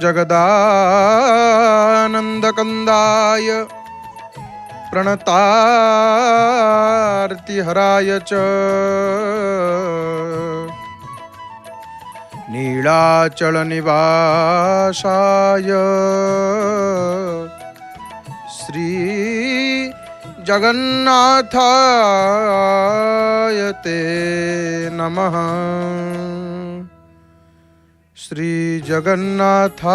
जगदानन्दकन्दाय प्रणतार्तिहराय च नीलाचलनिवासाय श्री जगन्नाथाय ते नमः। श्री जगन्नाथाय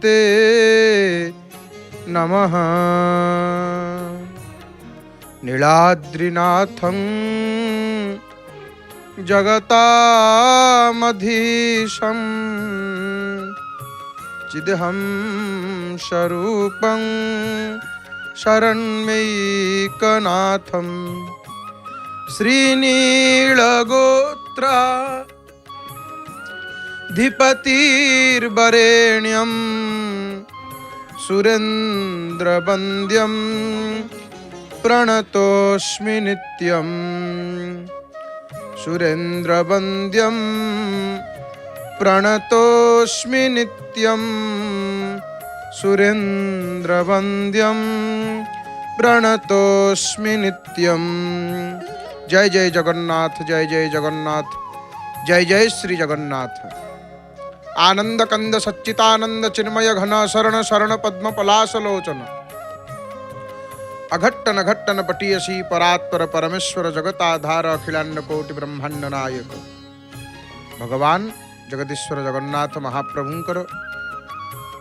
ते नमः। नीलाद्रिनाथं जगतामधीशं चिदहं स्वरूपं शरण्यैकनाथं श्रीनीलगोत्रा धिपतिर्वरेण्यं सुरेन्द्रवन्द्यं प्रणतोऽस्मि नित्यं। सुरेन्द्रवन्द्यं प्रणतोऽस्मि नित्यं। सुरेन्द्रवन्द्यं प्रणतोऽस्मि नित्यं। जय जय जगन्नाथ, जय जय जगन्नाथ, जय जय श्री जगन्नाथ। आनंद कंद सच्चितानंद चिन्मय घन शरण शरण पद्म पलाशलोचन अघट्टन घट्टन पटीयसी परात्पर परमेश्वर जगताधार अखिलांड कोटि ब्रह्मांड नायक भगवान जगदीश्वर जगन्नाथ महाप्रभुंकर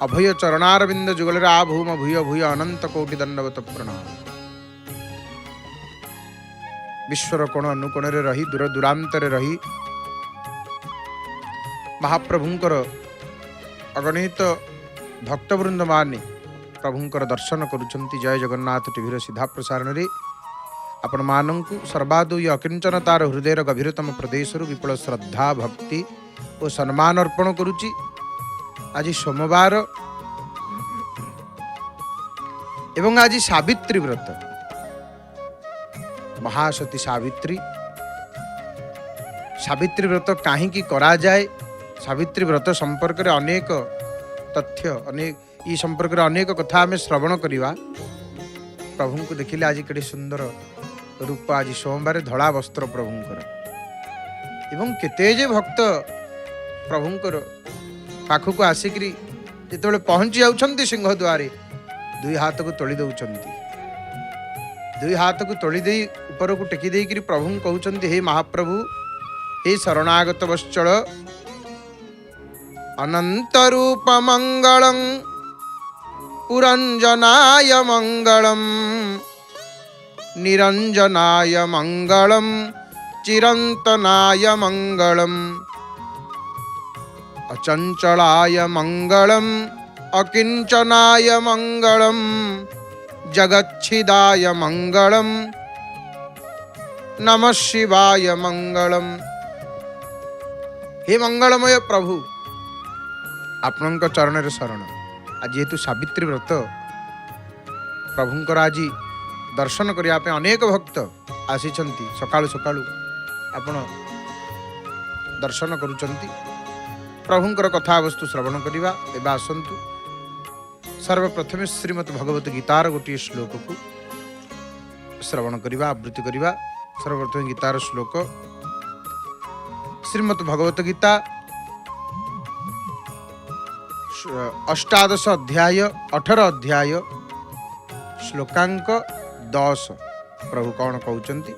अभय चरणारविंद जुगल आभूम भूय भूय अनंत कोटि दंडवत प्रणाम। विश्वर कोण अनुकोण रही दूर दूरांतर रही महाप्रभुंकर अगणित भक्तवृंद माने प्रभुंकर दर्शन करुचंती। जय जगन्नाथ टीवीर सीधा प्रसारण रे आपण मानंकु सर्वादु अकिंचनतार हृदयर गभीरतम प्रदेश विपुल श्रद्धा भक्ति और सम्मान अर्पण करुची। आज सोमवार एवं आज सावित्री व्रत महासती सावित्री। सावित्री व्रत कहीं करा जाए सावित्री व्रत संपर्क रे अनेक तथ्य अनेक ई संपर्क रे अनेक कथा आम श्रवण करिवा। प्रभु को देखिले आज केडे सुंदर रूप। आज सोमवार धड़ा वस्त्र प्रभुंकर एवं केते जे भक्त प्रभुंकर पाखक आसिकी जिते पहुंची जाउछंती सिंह द्वारे दुई हाथ को तोली दउछंती। दुई हाथ को तोली दे ऊपर को टेकी देकरी प्रभु कहउछंती हे महाप्रभु हे शरणागत वत्सल अनंत रूप मंगलं पुरंजनाय मंगलम निरंजनाय मंगलम चिरंतनाय मंगलम अचंचलाय मंगलम अकिंचनाय मंगलम जगच्छिदाय मंगलम नमः शिवाय मंगलम। हे मंगलमय प्रभु आपनक चरण शरण। आज जेहेतु सावित्री व्रत प्रभुंकर आज दर्शन करने अनेक भक्त आसी सकाळु सकाळु आपण दर्शन करुचंती। प्रभुंकर कथा वस्तु श्रवण करवा एवं आसतु सर्वप्रथमे श्रीमद् भगवत गीतार गोटे श्लोक को श्रवण करवा आवृत्ति करवा। सर्वप्रथम गीतार श्लोक श्रीमद् भगवत गीता अष्टादश अध्याय 18 अध्याय श्लोकांक 10 प्रभु कौन कहउचंती।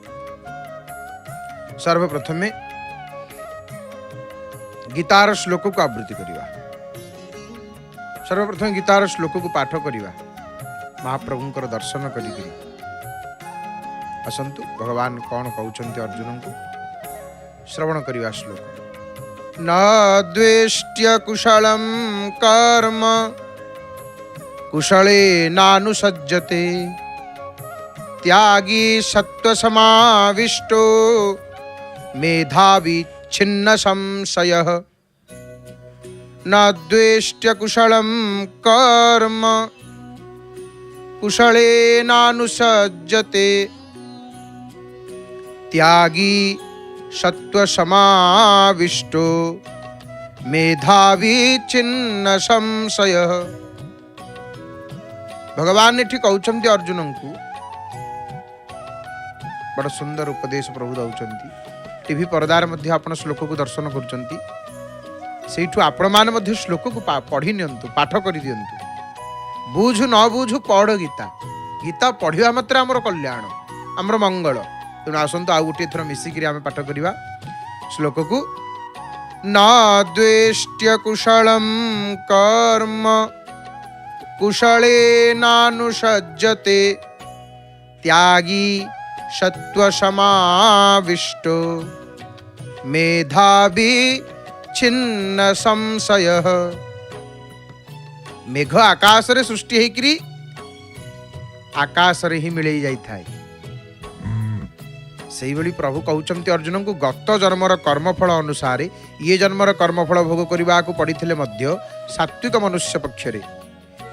सर्वप्रथमे गीतार श्लोक को आवृत्ति करवा। सर्वप्रथम गीतार श्लोक को पाठ करवा महाप्रभुंकर दर्शन करी असंतु भगवान कौन कहउचंती अर्जुन को श्रवण करवा। श्लोक न द्वेष्ट्य कुशलं कर्म कुशले नानुसज्जते त्यागी सत्वसमाविष्टो मेधावी छिन्न संशयः। न द्वेष्ट्य कुशलं कर्म कुशले नानुसज्जते त्यागी सत्वसमाविष्टो मेधावी छिन्न संशय। भगवान एठी कहउछन्ति अर्जुन को बड़ सुंदर उपदेश प्रभु दउछन्ति। टीवी पर्दार मध्य आपण श्लोक को दर्शन करुछन्ति, सेठु आपण मान मध्य श्लोक को पढ़ी नियंतु, पाठ करि दियंतु। बुझु न बुझु पढ़ गीता, गीता पढ़िवा मात्र हमर कल्याण, हमर मंगल। तेणु आसंतु आ गोटे थर मिसिकरी आमे पाठ करिवा श्लोक को। न द्वेष्ट्य कुशलम कर्म कुशलेनानुसज्जते त्यागी सत्वसमाविष्टो मेधावी छिन्न संशय। मेघ आकाश रे सृष्टि हेकरी आकाश रे ही मिले जाई थाए। सेही भली प्रभु कहउचंती अर्जुन को गत जन्मर कर्मफल अनुसार ये जन्मर कर्मफल भोग करने को पड़िथिले मध्य सात्विक मनुष्य पक्षरे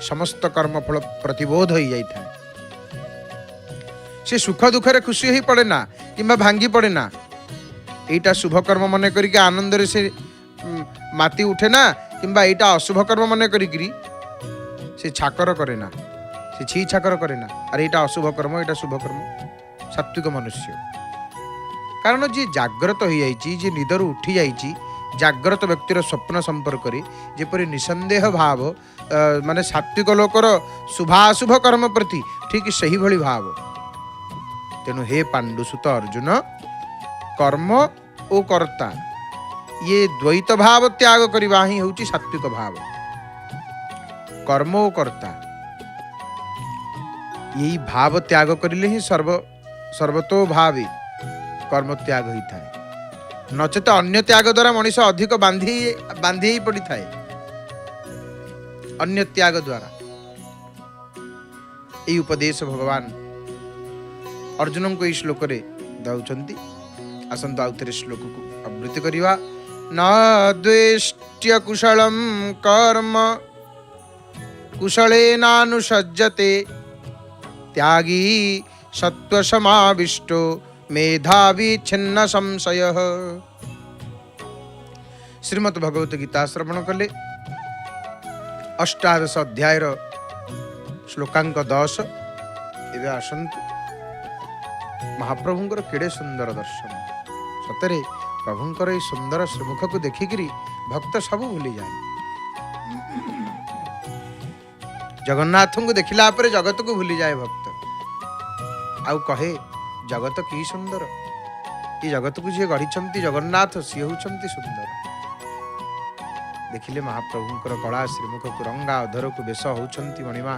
समस्त कर्मफल प्रतिबोध हो जाई थाए। से सुख दुख रे खुशी ही पड़े ना किंबा भांगी पड़े ना, एटा शुभ कर्म मन करिके आनंद रे से माती उठे ना, किंबा एटा अशुभ कर्म मन करिकरी से छाकर करे ना, से छी छाकर करे ना। अरे एटा अशुभ कर्म एटा शुभ कर्म। सात्विक मनुष्य कारण जी जाग्रत हो जाइछि, जे निदर उठी जाइछि, जाग्रत व्यक्तिर स्वप्न संपर्क रे जेपरि निसंदेह भाव माने सात्विक लोकर शुभाशुभ कर्म प्रति ठीक सही भली भाव। तेणु हे पांडुसुत अर्जुन, कर्म ओ कर्ता ये द्वैत भाव त्याग करवा ही होची सात्विक भाव। कर्म ओ कर्ता यही भाव त्याग करिले ही सर्वतो भावे कर्म त्याग होता है। नचेत अन्य त्याग द्वारा मनुष्य अधिक बांधी ही पड़ी थाए। अन्य त्याग द्वारा यही उपदेश भगवान अर्जुन को इस श्लोक रे दउछन्ति। आसंतु आउथरे श्लोक को आवृत्ति करिवा। न द्वेष्ट्य कुशलम कर्म कुशलेनानुसज्जते त्यागी सत्वसमाविष्टो मेधावी छिन्न संशय। श्रीमद् भगवत गीता श्रवण कले। अष्टादश अध्यायर श्लोकांक 10। एवं आसंतु महाप्रभुंकर केड़े सुंदर दर्शन। सतरे प्रभुंकर ये सुंदर श्रीमुख को देखिकी भक्त सब भूली जाए। जगन्नाथ को देखिला पर जगत को भूली जाए भक्त। आउ कहे जगत की सुंदर, ये जगत को जी गढ़ी जगन्नाथ सी होती सुंदर। देखिले महाप्रभुंकर कला श्रीमुख को रंगा अधर को बेश होती मणिमा।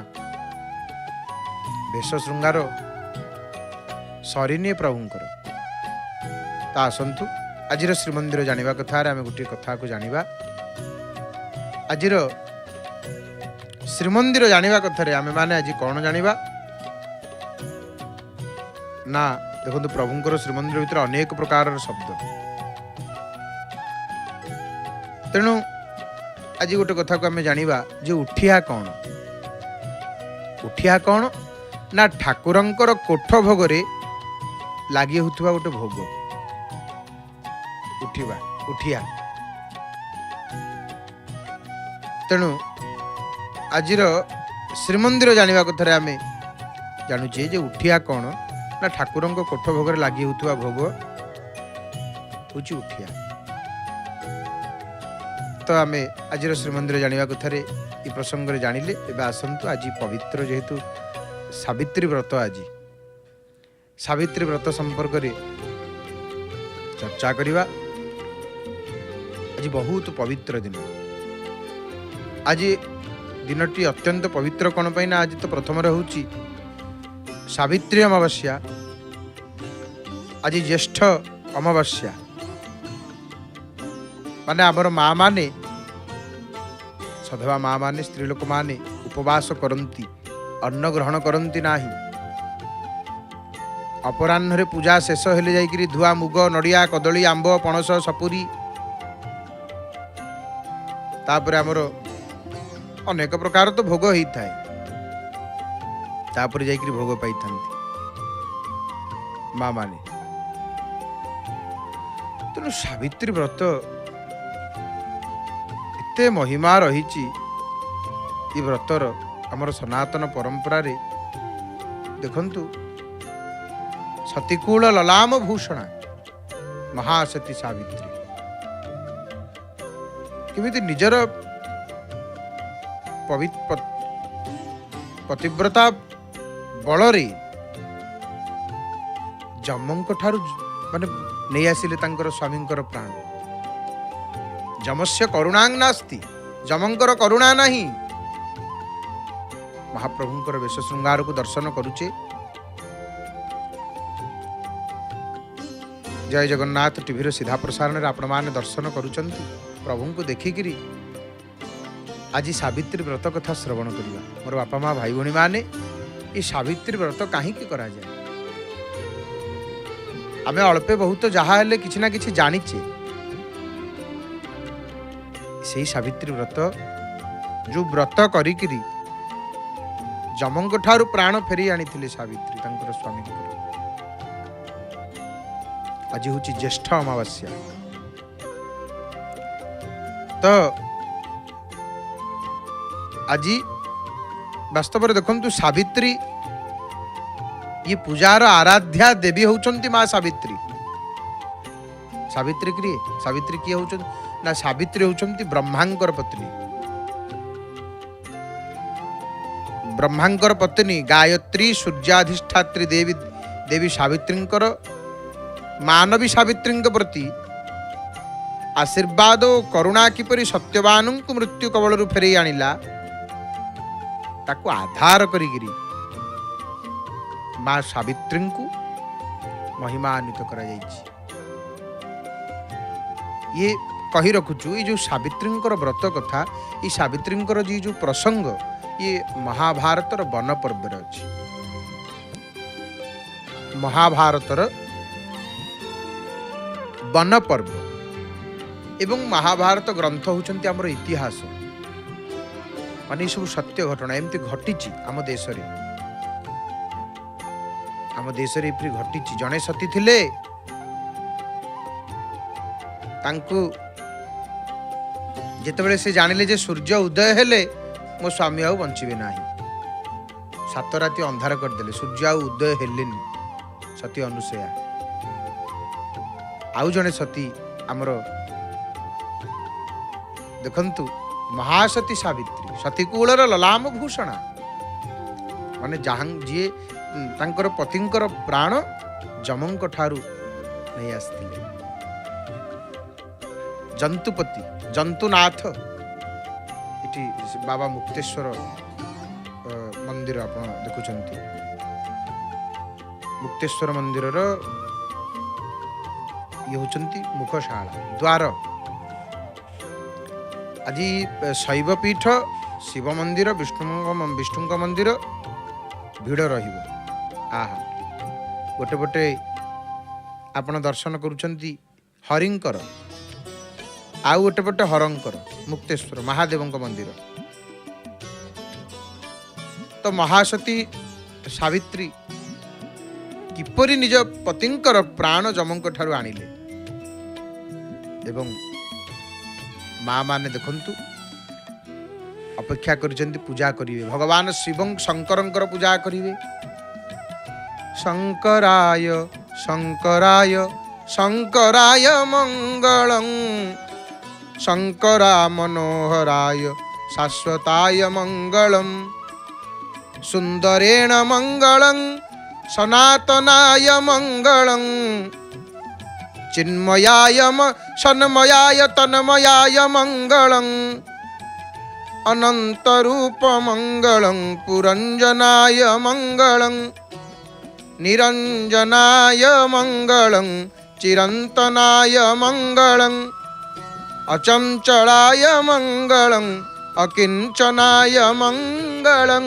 बेश श्रृंगार सरीनी प्रभुंकर। ता आसंतु आजिर श्रीमंदिर जानिबा कथा आमे गोटे कथा को जानिबा। आजिर श्रीमंदिर जानिबा कथा रे आमे माने आज कौन जानिबा ना देखो प्रभुंकर श्रीमंदिर भीतर अनेक प्रकार शब्द। तेणु आज गोटे कथा को आमे जानिबा जे उठिया कौन। उठिया कौन ना ठाकुरंकर कोठ भोगरे लागि होथुवा गोटे भोग उठिबा उठिया। तेणु आजिर श्रीमंदिर जानिबा कथा आमे जानुचे जे उठिया कौन ना ठाकुरंक कोठ भोग लागि होथुवा भोग होची उठिया। तो आमे आजिर श्रीमंदिर जानिबा कथा रे ई प्रसंग रे जानिले। एबे आसंतु आज पवित्र जेहेतु सावित्री व्रत, आज सावित्री व्रत संपर्क रे चर्चा करिवा। आज बहुत पवित्र दिन। आज दिनटी अत्यंत पवित्र कौन पाई ना आज तो प्रथम होची सावित्री अमावस्या। आज ज्येष्ठ अमावस्या माने आमर माँ माने सधवा माँ माने स्त्री लोक माने उपवास करती, अन्न ग्रहण करती नाही। अपराह्न पूजा शेष हेले जाइकरी धुआ मुग नड़िया कदली आंब पणस सपुरी तापर आमर अनेक प्रकार तो भोग होता है। तापर जाइकरी भोग पाई थांती माँ माने। तेणु सावित्री व्रत एते महिमा रही व्रतर आमर सनातन परंपरा रे देखंतु सतीकूल ललाम भूषणा महासती सावित्री किमिति निजर पतिव्रता बलरे जमंक ठारू माने नहीं आसिले तांकर स्वामींकर प्राण। जमस्य करुणांग नास्ति, जमंकर करुणा नहीं। महाप्रभुंकर वेश श्रृंगार को दर्शन करुचे। जय जगन्नाथ टीवी सीधा प्रसारण आपण माने दर्शन करुचंती। प्रभु को देखिकी आज सावित्री व्रत कथा श्रवण करिया। मोर बापा माँ भाई भौणी माने ये सावित्री व्रत कहीं करा जाए आमे अल्पे बहुत जहा हेले किछि ना किछि जानिचे। से सावित्री व्रत जो व्रत करिकिरी जमंक ठारू प्राण फेरी आनी सावित्री तांकर स्वामी। आज हूँ ज्येष्ठ अमावास्या। तो आज वास्तव में देखु सावित्री ये पूजार आराध्या देवी होउचंती माँ सावित्री। सावित्री किए होउचंती ना सावित्री होउचंती ब्रह्मांकर पत्नी। ब्रह्मांकर पत्नी गायत्री सूर्याधिष्ठात्री देवी देवी सावित्रींकर मानवी सावित्री प्रति आशीर्वाद और करुणा किपरि सत्यवान को मृत्यु कबल फेरई आनिला ताकू आधार करिगिरी माँ सावित्री को महिमान्वित करा जायछि। ये कही रखुचु ये जो सावित्री व्रत कथा ये सावित्री जो प्रसंग ये महाभारतर वन पर्व अच्छी। महाभारतर वन पर्व एवं महाभारत ग्रंथ होउचंती हमर इतिहास माने सब सत्य घटना एमती घटी आम देश रे। आम देश रे इपरि घटी जने सती थिले तांकु जेतेबेले से जानिले जे सूर्य उदय हेले मो स्वामी आउ बंचिबे नाही। सात राति अंधार करदेले सूर्य आउ उदय हेलेनी सती अनुसया। आउ जने सती आमर देखंतु महासती सावित्री सतीकूलर ललाम भूषणा माने जहां जी तांकर पतिंकर प्राण जमंक ठारू नहीं आसथिले। जंतुपति जंतुनाथ इति बाबा मुक्तेश्वर मंदिर आपण देखुचंती। मुक्तेश्वर मंदिर ये होचंती मुखशाला द्वार। आज शैवपीठ शिव मंदिर विष्णु मंदिर भिड़ रहिबो। आहा गोटे गोटे आपण दर्शन करुचंती हरिंकर आउ गोटे पटे हरंकर मुक्तेश्वर महादेव मंदिर। तो महासती सावित्री किपरि निज पतिंकर प्राण जमंक ठारू आनिले एवं माँ माने देखंतु अपेक्षा करिसेंती पूजा करिवे। भगवान शिव शंकरंकर पूजा करिवे। शंकराय शंकराय शंकराय मंगलं शंकरा मनोहराय शाश्वताय मंगलम सुंदरेण मंगलं सनातनाय मंगलं चिन्मयाय सन्मयाय तन्मयाय मंगलं अनंत रूप मंगलं पुरंजनाय मंगलं निरंजनाय मंगलं चिरंतनाय मंगलं अचंचलाय मंगलं अकिंचनाय मंगलं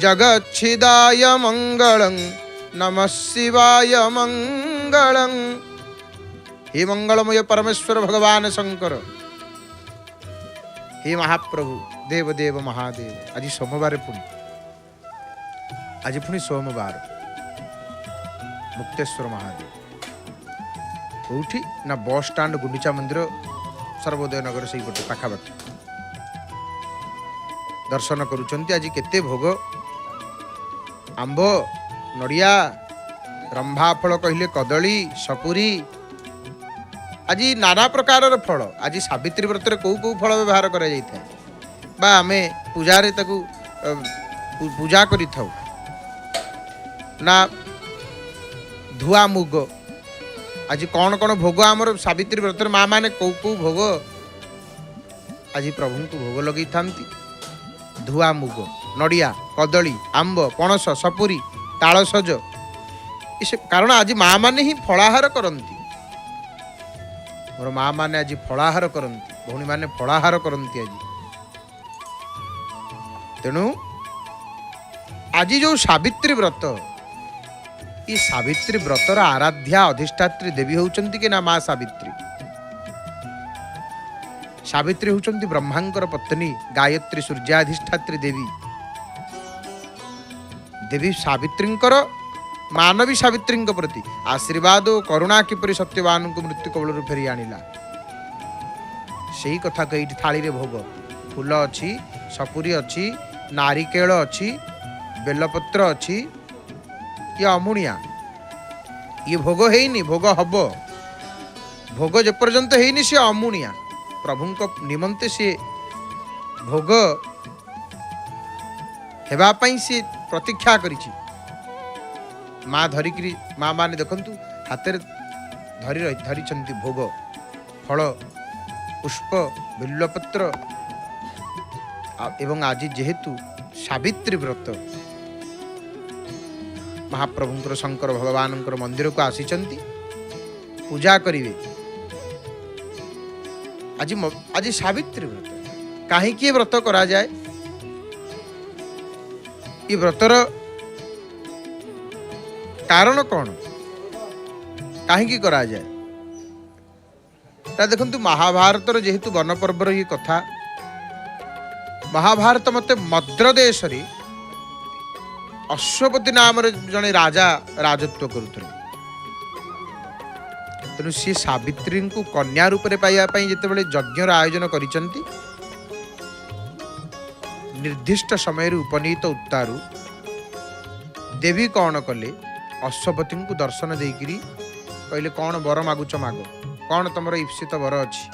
जगच्छिदाय मंगलं नमः शिवाय मंगलं। हे मंगलमय परमेश्वर भगवान शंकर, हे महाप्रभु देव देव महादेव। आज सोमवार आज पुणी सोमवार मुक्तेश्वर महादेव कौटी ना बस स्टाण्ड गुंडीचा मंदिर सर्वोदय नगर से गोटे पाखापाखि दर्शन करुचंती। आज केते भोग आंब नड़िया रंभा फल कहले कदली सपुरी आज नाना प्रकार फल। आज सावित्री व्रत कौ कौ फल व्यवहार करा जाइଥାଏ बा आमे पूजा रे ताकू पूजा करि थाउ ना धुआ मुग। आज कौन कौन भोग आमर सावित्री व्रत माँ माने कौ कौ भोग आज प्रभु को भोग लगे था। धुआ मुग नड़िया कदली आंब पणस सपुरी तालसज कारण आज माँ माने ही फलाहार करती। मोर माँ माने आज फलाहार करती भौणी माने फलाहार करती। आज तेणु आज जो सावित्री व्रत ये सावित्री व्रतर आराध्या अधिष्ठात्री देवी होउचंती कि ना माँ सावित्री। सावित्री होउचंती ब्रह्मांकर पत्नी गायत्री सूर्याधिष्ठात्री देवी। देवी सावित्रींकर मानवी सावित्री प्रति आशीर्वाद और करुणा किपरि सत्यवान को मृत्यु कबल फेरी आनिला से कथा कही। थाली रे भोग फूल अच्छी सपुरी अच्छी नारिकेल अच्छी बेलपत्र अच्छी ये अमुणिया ये भोग हैनी भोग हब भोग जे पर्यंत हैनी से अमुणिया प्रभु को निमंते से भोग हेबा पई से प्रतीक्षा करिछि। माँ धरिकी माँ माने देखंतु हाथ धरी छंती भोग फल पुष्प बिल्वपत्र एवं आज जेहेतु सावित्री व्रत महाप्रभुंकर शंकर भगवान मंदिर को आसीचंती पूजा करिवे। आज आज सावित्री व्रत कहीं व्रत करा जाए ये व्रतर कारण कौन कहीं करा जाए देखु महाभारत जेहेतु वन पर्वर ही कथा महाभारत मते मद्र देश रे अश्वपति नाम जड़े राजा राजत्व करुले तेणु सी सावित्री को कन्या रूप में पाइबापी जिते यज्ञर आयोजन करिसंती निर्दिष्ट समय उपनीत उत्तारु देवी कौन कले अश्वपति को दर्शन देकरी कहले कौन वर मागुच माग कौन तुम ईप्सित वर अच्छी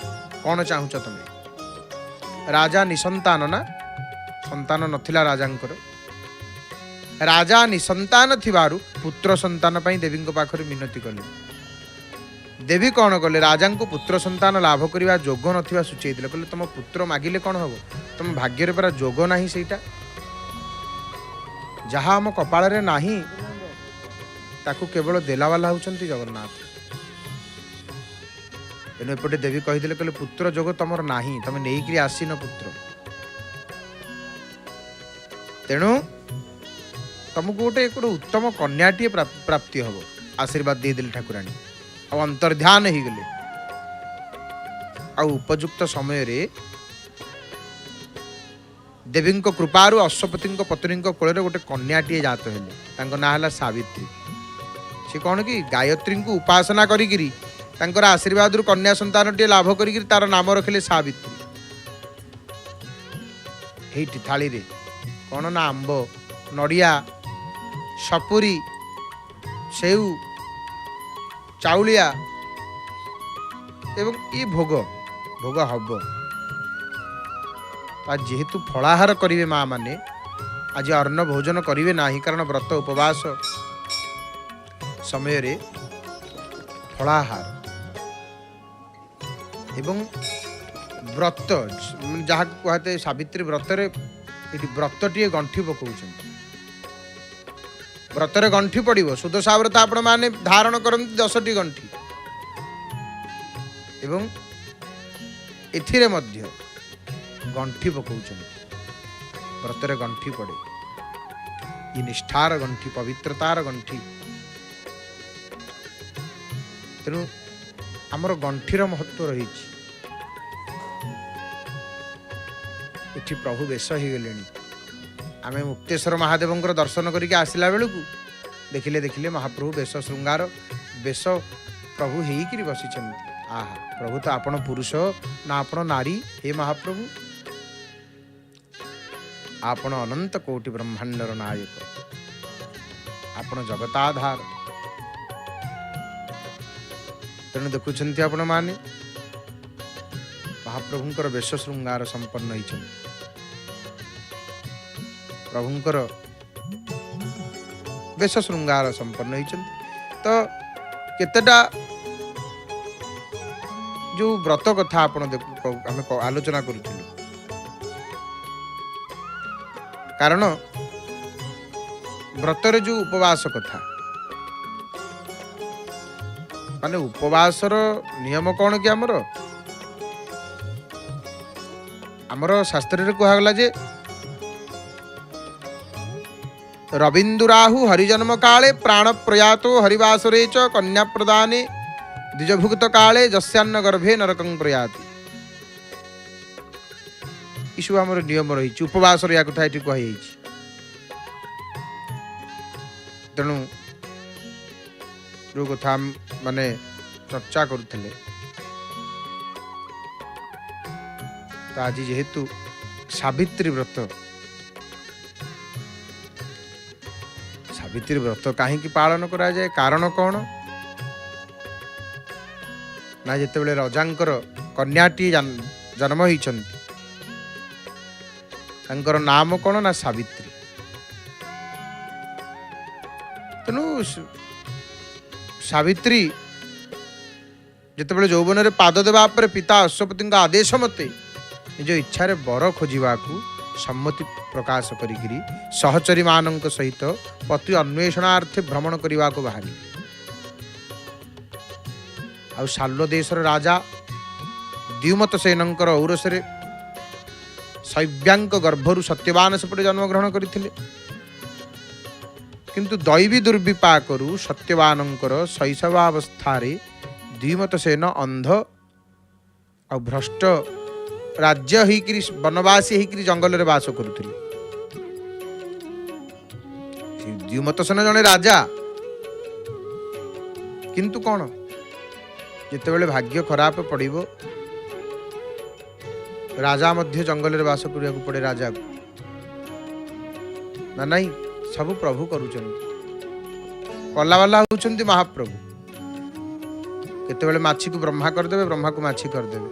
कौन चाहूच तुम्हें। राजा निसंतान ना संतान नथिला राजांकर राजा निसंतान थिबारु पुत्र संतान पई देवी पाखरे मिनती कले। देवी कौन कले राजा को पुत्र संतान लाभ करने जोग नथिबा सूचई दिले कहले तुम पुत्र मागिले कौन हबो तुम भाग्य परा जोग नाही सेटा जहा हम कपाल रे नाही ताकू केवल देलावाला होचंती जगन्नाथ। तेणु एपटे देवी कहीदेले कहले पुत्र जोग तमर नाही तमे नेइकरी आसीन पुत्र तेणु तुमको गोटे उत्तम कन्याटी प्राप्ति हम आशीर्वाद देदेले ठाकुराणी आ अंतर्ध्यान हो गले आ उपयुक्त समय रे देवी कृपारू अश्वपति पत्नी कोल गोटे कन्याटी जात हेले ना है सावित्री। सी कौन कि गायत्री को उपासना करी आशीर्वाद रु कन्या संतान टे लाभ करी तार नाम रखिले सावित्री। एठी थाली रे कौन ना आंब नड़िया सपुरी सेऊ चाउलिया एवं ये भोग भोग हब जेहेतु फलाहार करिवे माँ माने आज अन्न भोजन करिवे नाही कारण व्रत उपवास समय रे फलाहार एवं व्रत जहाँ कहते सावित्री व्रत रे व्रत टी गंठी पकाउछन व्रत रे गंठी पड़िबो सुदशा व्रत आपण माने धारण करंती 10टी गंठी एवं एथिरे मध्य गंठी पकाउछन व्रत रे गंठी पड़े ये निष्ठार गंठी पवित्रतार गंठी। तेणु आमर गंठीर महत्व रही इठी प्रभु बेश हो गले आम मुक्तेश्वर महादेव दर्शन करके आसला बेलू देखिले महाप्रभु बेश श्रृंगार बेश प्रभु होकर बसी आहा प्रभु तो आपण पुरुष ना आपण नारी हे महाप्रभु आपण अनंत कोटि ब्रह्मांडर नायक आपण जगताधार तेणु देखुंत आपण माने महाप्रभुंकर वेश श्रृंगार संपन्न होइछन प्रभुंकर वेश श्रृंगार संपन्न होइछन तो केतेटा जो व्रत कथा आपण आम आलोचना करूँ कारण व्रतर जो उपवास कथा माने उपवासर नियम कौन कि आमर शास्त्र रे कहगला जे रविंदुराहु हरिजन्म काले प्राण प्रयातो हरिवासरे च कन्या प्रदाने द्विजभुक्त काले जस्यान्न गर्भे नरकं प्रयाति ईसु आमर नियम रही उपवास या कथा ये कही तेणु जो कथा माने चर्चा करुले तो आज जेहेतु सावित्री व्रत कहीं पालन करा जाए कारण कौन ना जिते रजांकर कन्याटी जन्म होती नाम कौन ना सावित्री तेणु सावित्री जिते यौवन में पाद देवा पिता अश्वपति आदेश मते निज इच्छा बर खोजा सम्मति प्रकाश करी सहचरी मान सहित पति अन्वेषणार्थे भ्रमण करने को बाहरी आ साल्व देशर राजा द्युमत सेनकर औरसरे शैव्यांक गर्भरु सत्यवान सेपटे जन्म ग्रहण करथिले किंतु दैवी दुर्विपाकरु सत्यवानंकर शैशवावस्थारे द्युमत सेन अंध आ भ्रष्ट राज्य होकर वनवासी होकर जंगल रे वास करुथिले द्युमत सेन जने राजा किंतु कौन जिते भाग्य खराब पड़िबो राजा मध्य जंगल रे वास करिया को पड़े राजा को ना नहीं सब प्रभु करुचंती कलावाला होउचंती महाप्रभु केतेबेले माछी को ब्रह्मा करदेवे ब्रह्मा को माछी करदेवे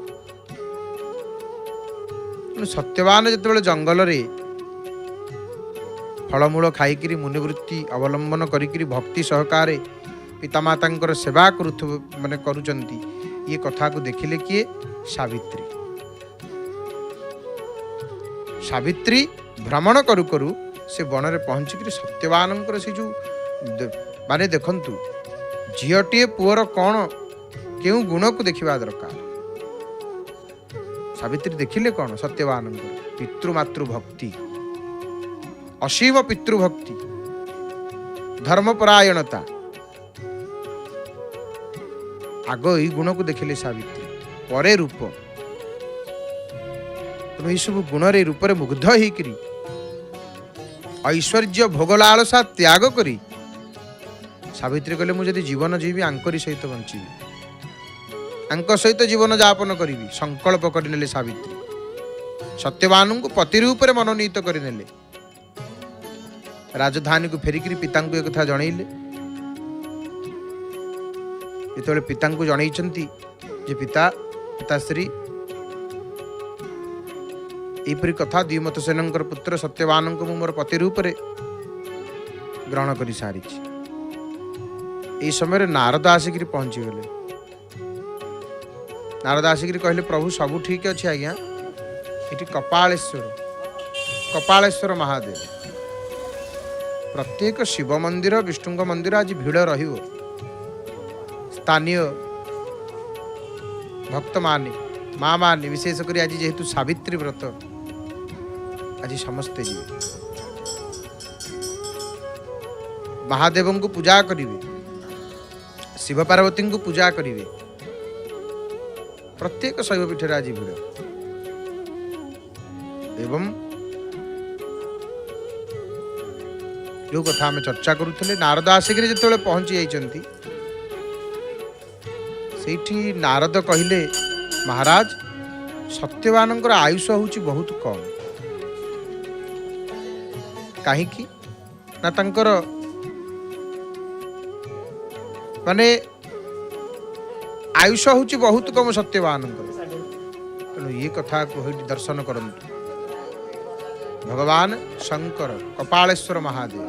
सत्यवान जितेबाला जंगल रे फलमूल खाई मुनिवृत्ति अवलंबन करी भक्ति सहकारे पितामाता सेवा माने करुचंती ये कथा को देखिले किए सावित्री सावित्री भ्रमण करू करू से वन में पहुंचिक सत्यवान से जो माने देखंतु झीटे पुअर कौन क्यों गुण को देखा दरकार सावित्री देखिले कौन सत्यवान पितृमातृ भक्ति असीम पितृभक्ति धर्मपरायणता आग यही गुण को देखिले सावित्री परे रूप यही सब गुण रे रूप रे मुग्ध होकर ऐश्वर्य भोगलालसा त्याग करी सावित्री कहले मुझे जीवन जीवी आंकरी सहित बंची आंक सहित जीवन यापन करी संकल्प करने सावित्री सत्यवान को पति रूप में मनोनीत करने राजधानी को फेरिक पिता को एक कथा जनइले जो पिता को जनइचंती जे पिताश्री यहपरी कथा द्युमत सेनकर पुत्र सत्यवान को मोर पति रूप में ग्रहण कर सारी यह समय नारद आसिक पहुंची गले नारद आसिक कहले प्रभु सबू ठीक अच्छे आज्ञा ये कपालेश्वर महादेव प्रत्येक शिव मंदिर विष्णु मंदिर आज भिड़ रहिबो स्थानीय भक्त माने माँ माने विशेषकर आज जेहेतु सावित्री व्रत आज समस्ते जी महादेव को पूजा करिवे शिव पार्वती को पूजा करिवे प्रत्येक शैव पीठ आज भिड़ एवं जो कथा आम चर्चा करुले नारद आसिक जो पहुंची जाइंट ସେଇଠି ନାରଦ କହିଲେ ମହାରାଜ ସତ୍ୟବାନଙ୍କର ଆୟୁଷ ହେଉଛି ବହୁତ କମ୍। କାହିଁକି ନା ତାଙ୍କର ମାନେ ଆୟୁଷ ହେଉଛି ବହୁତ କମ୍ ସତ୍ୟବାନଙ୍କର। ତେଣୁ ଏ କଥାକୁ ହେଇଠି ଦର୍ଶନ କରନ୍ତୁ। ଭଗବାନ ଶଙ୍କର କପାଳେଶ୍ୱର ମହାଦେବ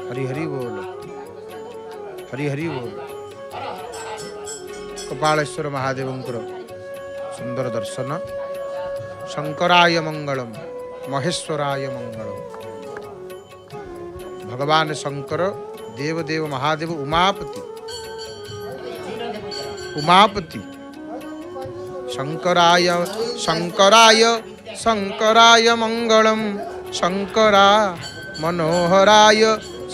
ହରି ହରି ବୋଲ ହରି ହରି ବୋଲ। କପାଳେଶ୍ୱର ମହାଦେବଙ୍କର ସୁନ୍ଦର ଦର୍ଶନ। ଶଙ୍କରାୟ ମଙ୍ଗଳମ୍ ମହେଶ୍ୱରାୟ ମଙ୍ଗଳମ୍। ଭଗବାନ ଶଙ୍କର ଦେବଦେବ ମହାଦେବ ଉମାପତି ଉମାପତି ଶଙ୍କରାୟ ଶଙ୍କରାୟ ଶଙ୍କରାୟ ମଙ୍ଗଳମ୍ ଶଙ୍କରା ମନୋହରାୟ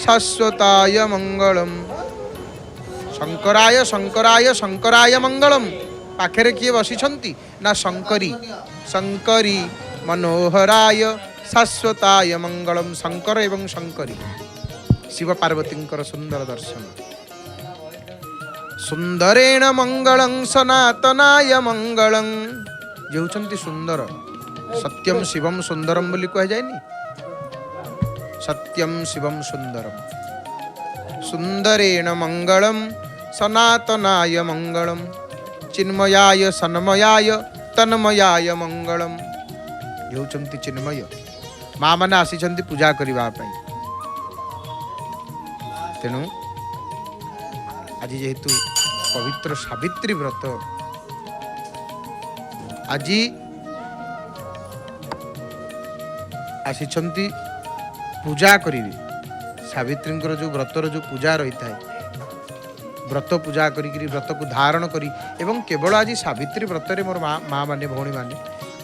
ଶାଶ୍ୱତାୟ ମଙ୍ଗଳମ୍। ଶଙ୍କରାୟ ଶଙ୍କରାୟ ଶଙ୍କରାୟ ମଙ୍ଗଳମ୍। ପାଖରେ କିଏ ବସିଛନ୍ତି ନା ଶଙ୍କରୀ। ଶଙ୍କରୀ ମନୋହରାୟ ଶାଶ୍ୱତାୟ ମଙ୍ଗଳମ୍। ଶଙ୍କର ଏବଂ ଶଙ୍କରୀ ଶିବ ପାର୍ବତୀଙ୍କର ସୁନ୍ଦର ଦର୍ଶନ। ସୁନ୍ଦରେଣ ମଙ୍ଗଳଂ ସନାତନାୟ ମଙ୍ଗଳଂ। ଯେ ହେଉଛନ୍ତି ସୁନ୍ଦର। ସତ୍ୟମ୍ ଶିବମ୍ ସୁନ୍ଦରମ୍ ବୋଲି କୁହାଯାଏନି। ସତ୍ୟମ୍ ଶିବମ୍ ସୁନ୍ଦରମ୍। ସୁନ୍ଦରେଣ ମଙ୍ଗଳମ୍ ସନାତନାୟ ମଙ୍ଗଳମ୍ ଚିନ୍ମୟାୟ ସନ୍ମୟାୟ ତନ୍ମୟାୟ ମଙ୍ଗଳମ୍। ଯେ ହେଉଛନ୍ତି ଚିନ୍ମୟ। ମା ମାନେ ଆସିଛନ୍ତି ପୂଜା କରିବା ପାଇଁ। ତେଣୁ ଆଜି ଯେହେତୁ ପବିତ୍ର ସାବିତ୍ରୀ ବ୍ରତ, ଆଜି ଆସିଛନ୍ତି ପୂଜା କରିବେ। ସାବିତ୍ରୀଙ୍କର ଯେଉଁ ବ୍ରତର ଯେଉଁ ପୂଜା ରହିଥାଏ, ବ୍ରତ ପୂଜା କରିକିରି ବ୍ରତକୁ ଧାରଣ କରି, ଏବଂ କେବଳ ଆଜି ସାବିତ୍ରୀ ବ୍ରତରେ ମୋର ମା ମାନେ ଭଉଣୀ ମାନେ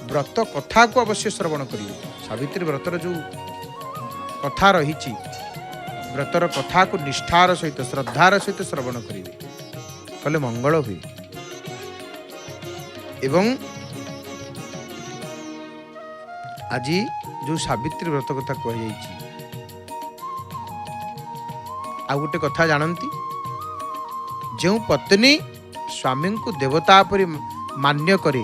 ବ୍ରତ କଥାକୁ ଅବଶ୍ୟ ଶ୍ରବଣ କରିବେ। ସାବିତ୍ରୀ ବ୍ରତର ଯେଉଁ କଥା ରହିଛି, ବ୍ରତର କଥାକୁ ନିଷ୍ଠାର ସହିତ ଶ୍ରଦ୍ଧାର ସହିତ ଶ୍ରବଣ କରିବେ, କଲେ ମଙ୍ଗଳ ହୁଏ। ଏବଂ ଆଜି ଯେଉଁ ସାବିତ୍ରୀ ବ୍ରତ କଥା କୁହାଯାଇଛି, ଆଉ ଗୋଟେ କଥା ଜାଣନ୍ତି, ଯେଉଁ ପତ୍ନୀ ସ୍ୱାମୀଙ୍କୁ ଦେବତା ପରି ମାନ୍ୟ କରେ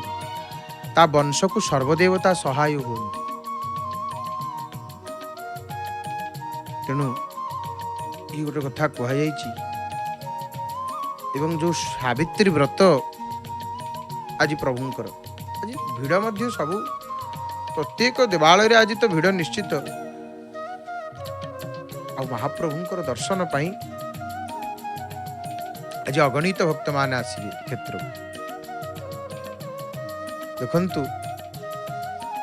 ତା ବଂଶକୁ ସର୍ବଦେବତା ସହାୟ ହୁଅନ୍ତି। ତେଣୁ ଏଇ ଗୋଟେ କଥା କୁହାଯାଇଛି। ଏବଂ ଯେଉଁ ସାବିତ୍ରୀ ବ୍ରତ ଆଜି ପ୍ରଭୁଙ୍କର, ଆଜି ଭିଡ଼ ମଧ୍ୟ ସବୁ ପ୍ରତ୍ୟେକ ଦେବାଳୟରେ ଆଜି ତ ଭିଡ଼ ନିଶ୍ଚିତ। ଆଉ ମହାପ୍ରଭୁଙ୍କର ଦର୍ଶନ ପାଇଁ ଆଜି ଅଗଣିତ ଭକ୍ତମାନେ ଆସିବେ କ୍ଷେତ୍ରକୁ। ଦେଖନ୍ତୁ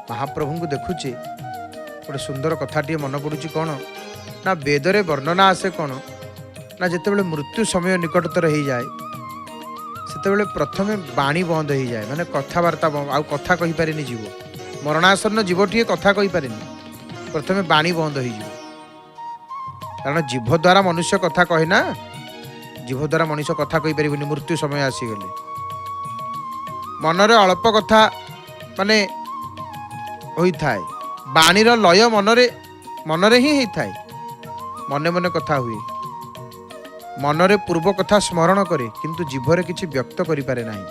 ମହାପ୍ରଭୁଙ୍କୁ ଦେଖୁଛେ, ଗୋଟେ ସୁନ୍ଦର କଥାଟିଏ ମନେ ପଡ଼ୁଛି। କ'ଣ ନା ବେଦରେ ବର୍ଣ୍ଣନା ଆସେ କ'ଣ ନା ଯେତେବେଳେ ମୃତ୍ୟୁ ସମୟ ନିକଟତର ହେଇଯାଏ, ସେତେବେଳେ ପ୍ରଥମେ ବାଣୀ ବନ୍ଦ ହେଇଯାଏ, ମାନେ କଥାବାର୍ତ୍ତା ଆଉ କଥା କହିପାରେନି ଜୀବ। ମରଣାସନ୍ନ ଜୀବଟିଏ କଥା କହିପାରେନି, ପ୍ରଥମେ ବାଣୀ ବନ୍ଦ ହେଇଯିବ। କାରଣ ଜିଭ ଦ୍ୱାରା ମନୁଷ୍ୟ କଥା କହେ ନା, ଜିଭ ଦ୍ୱାରା ମଣିଷ କଥା କହିପାରିବନି ମୃତ୍ୟୁ ସମୟ ଆସିଗଲେ। ମନରେ ଅଳ୍ପ କଥା ମାନେ ହୋଇଥାଏ, ବାଣୀର ଲୟ ମନରେ ହିଁ ହେଇଥାଏ। ମନେ ମନେ କଥା ହୁଏ, ମନରେ ପୂର୍ବ କଥା ସ୍ମରଣ କରେ, କିନ୍ତୁ ଜିଭରେ କିଛି ବ୍ୟକ୍ତ କରିପାରେ ନାହିଁ।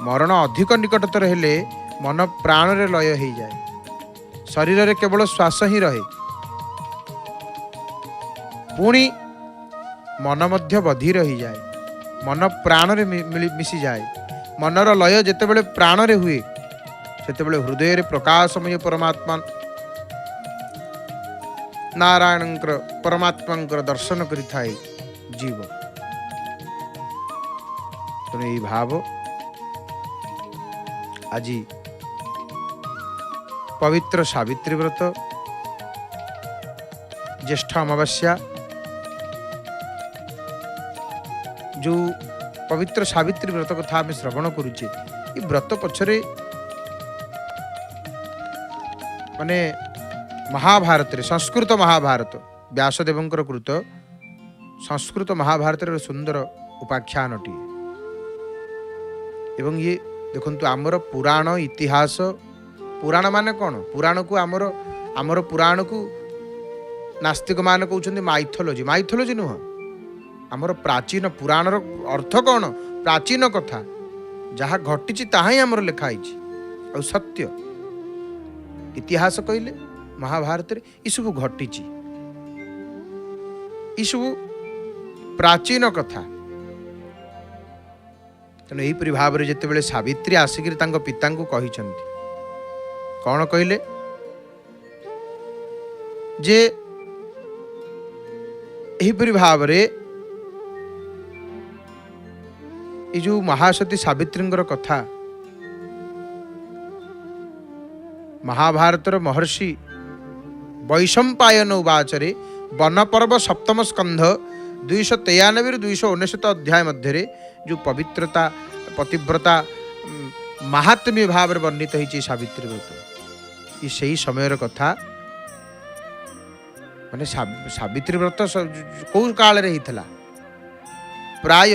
ମରଣ ଅଧିକ ନିକଟତର ହେଲେ ମନ ପ୍ରାଣରେ ଲୟ ହେଇଯାଏ, ଶରୀରରେ କେବଳ ଶ୍ୱାସ ହିଁ ରହେ। ପୁଣି ମନ ମଧ୍ୟ ବଧିର ହେଇଯାଏ, ମନ ପ୍ରାଣରେ ମିଶିଯାଏ। ମନର ଲୟ ଯେତେବେଳେ ପ୍ରାଣରେ ହୁଏ, ସେତେବେଳେ ହୃଦୟରେ ପ୍ରକାଶମୟ ପରମାତ୍ମା ନାରାୟଣଙ୍କର ପରମାତ୍ମାଙ୍କର ଦର୍ଶନ କରିଥାଏ ଜୀବ। ତେଣୁ ଏହି ଭାବ ଆଜି ପବିତ୍ର ସାବିତ୍ରୀ ବ୍ରତ, ଜ୍ୟେଷ୍ଠ ଅମାବାସ୍ୟା, ଯେଉଁ ପବିତ୍ର ସାବିତ୍ରୀ ବ୍ରତ କଥା ଆମେ ଶ୍ରବଣ କରୁଛେ, ଏ ବ୍ରତ ପଛରେ ମାନେ ମହାଭାରତରେ, ସଂସ୍କୃତ ମହାଭାରତ, ବ୍ୟାସଦେବଙ୍କର କୃତ ସଂସ୍କୃତ ମହାଭାରତରେ ଗୋଟେ ସୁନ୍ଦର ଉପାଖ୍ୟାନଟିଏ। ଏବଂ ଇଏ ଦେଖନ୍ତୁ ଆମର ପୁରାଣ ଇତିହାସ, ପୁରାଣ ମାନେ କ'ଣ? ପୁରାଣକୁ ଆମର ପୁରାଣକୁ ନାସ୍ତିକ ମାନେ କହୁଛନ୍ତି ମାଇଥୋଲୋଜି। ମାଇଥୋଲୋଜି ନୁହଁ, आमर प्राचीन पुराणर अर्थ कौन प्राचीन कथा जहाँ घटी ताहा ही आमर लिखाई और सत्य इतिहास कहले महाभारत ये सब घटी ये सब प्राचीन कथा तेणु यहीपरि भाव में जिते सावित्री आसिक पिता कही कौन कहले जे यहीपरि भाव में ये जो महासती सावित्री कथा महाभारतर महर्षि वैशंपायन उवाचरे वन पर्व सप्तम स्कंध 293 299 अध्याय मध्य जो पवित्रता पतिव्रता महात्म्य भाव में वर्णित होती सावित्री व्रत ये सही समय कथा माने सावित्री व्रत कौ काल होता प्राय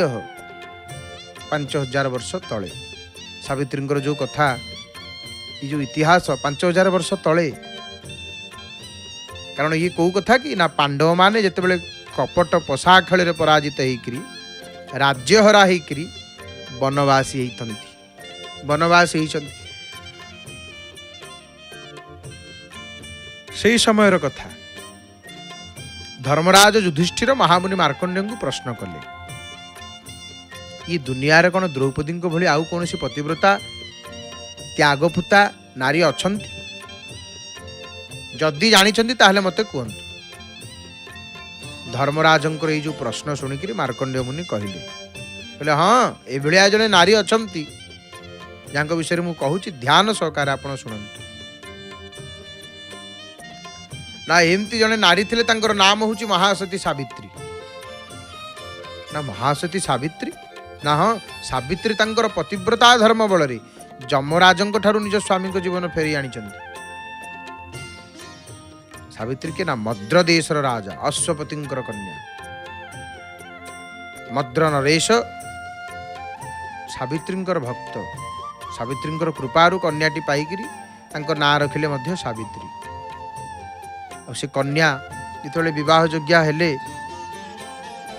5000 वर्ष तले सावित्री जो कथा ये जो इतिहास 5000 वर्ष तले कारण ये कौ कथा कि ना पांडव माने जिते कपट पशा खेल पराजित होकरी राज्यहरा होकरी वनवासी होती वनवासी होती से समय कथा धर्मराज युधिष्ठिर महामुनि मार्कंडेय को प्रश्न कले ये दुनिया रे कौन द्रौपदी भली आउ कौन पतिव्रता त्यागपुता नारी अच्छी जदि जानी ताहले मते कहतु धर्मराजंकर ये जो प्रश्न शुणिक मार्कंडेय मुनि कहले हाँ ये जड़े नारी अच्छा जहाँ विषय मुझे कहूँ ध्यान सहकार आप शुणु ना एमती जड़े नारी थे नाम हूँ महासती सावित्री ना महासती सावित्री ना हाँ सावित्री तांकर पतिव्रता धर्म बल जमराजंक ठारू निज स्वामी को जीवन फेरी आनी सावित्री के ना मद्र देशर राजा अश्वपति कन्या मद्र नरेश सावित्री भक्त सावित्री कृपारू कन्याटी पाइक ना रखिले मध्य सावित्री और से कन्या जिते विवाह योग्य हेले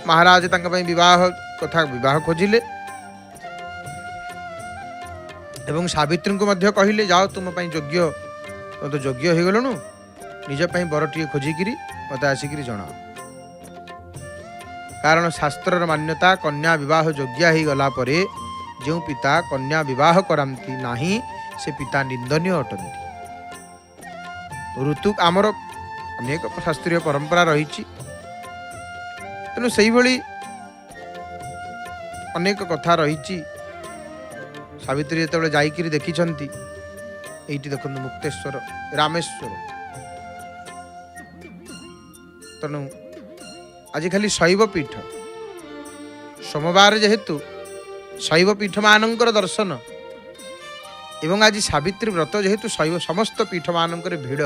महाराज विवाह कथा विवाह खोजिले एवं सावित्री को मध्य कहले जाओ तुम योग्य तुम तो योग्य हो गलु निज बर टे खोजिकी मत आसिक जनाओ कारण शास्त्र मान्यता कन्या विवाह योग्य हो गला परे जो पिता कन्या विवाह करांती नाही से पिता निंदनीय अटंती ऋतु आमर अनेक शास्त्रीय परंपरा रही तेणु से अनेक कथा रही सावित्री जो जाइए देखी ये देखो मुक्तेश्वर रामेश्वर तेणु आज खाली शैव पीठ सोमवार जेहेतु शैव पीठ मानकर दर्शन एवं आज सावित्री व्रत जेहेतु शैव समस्त पीठ मानकर भिड़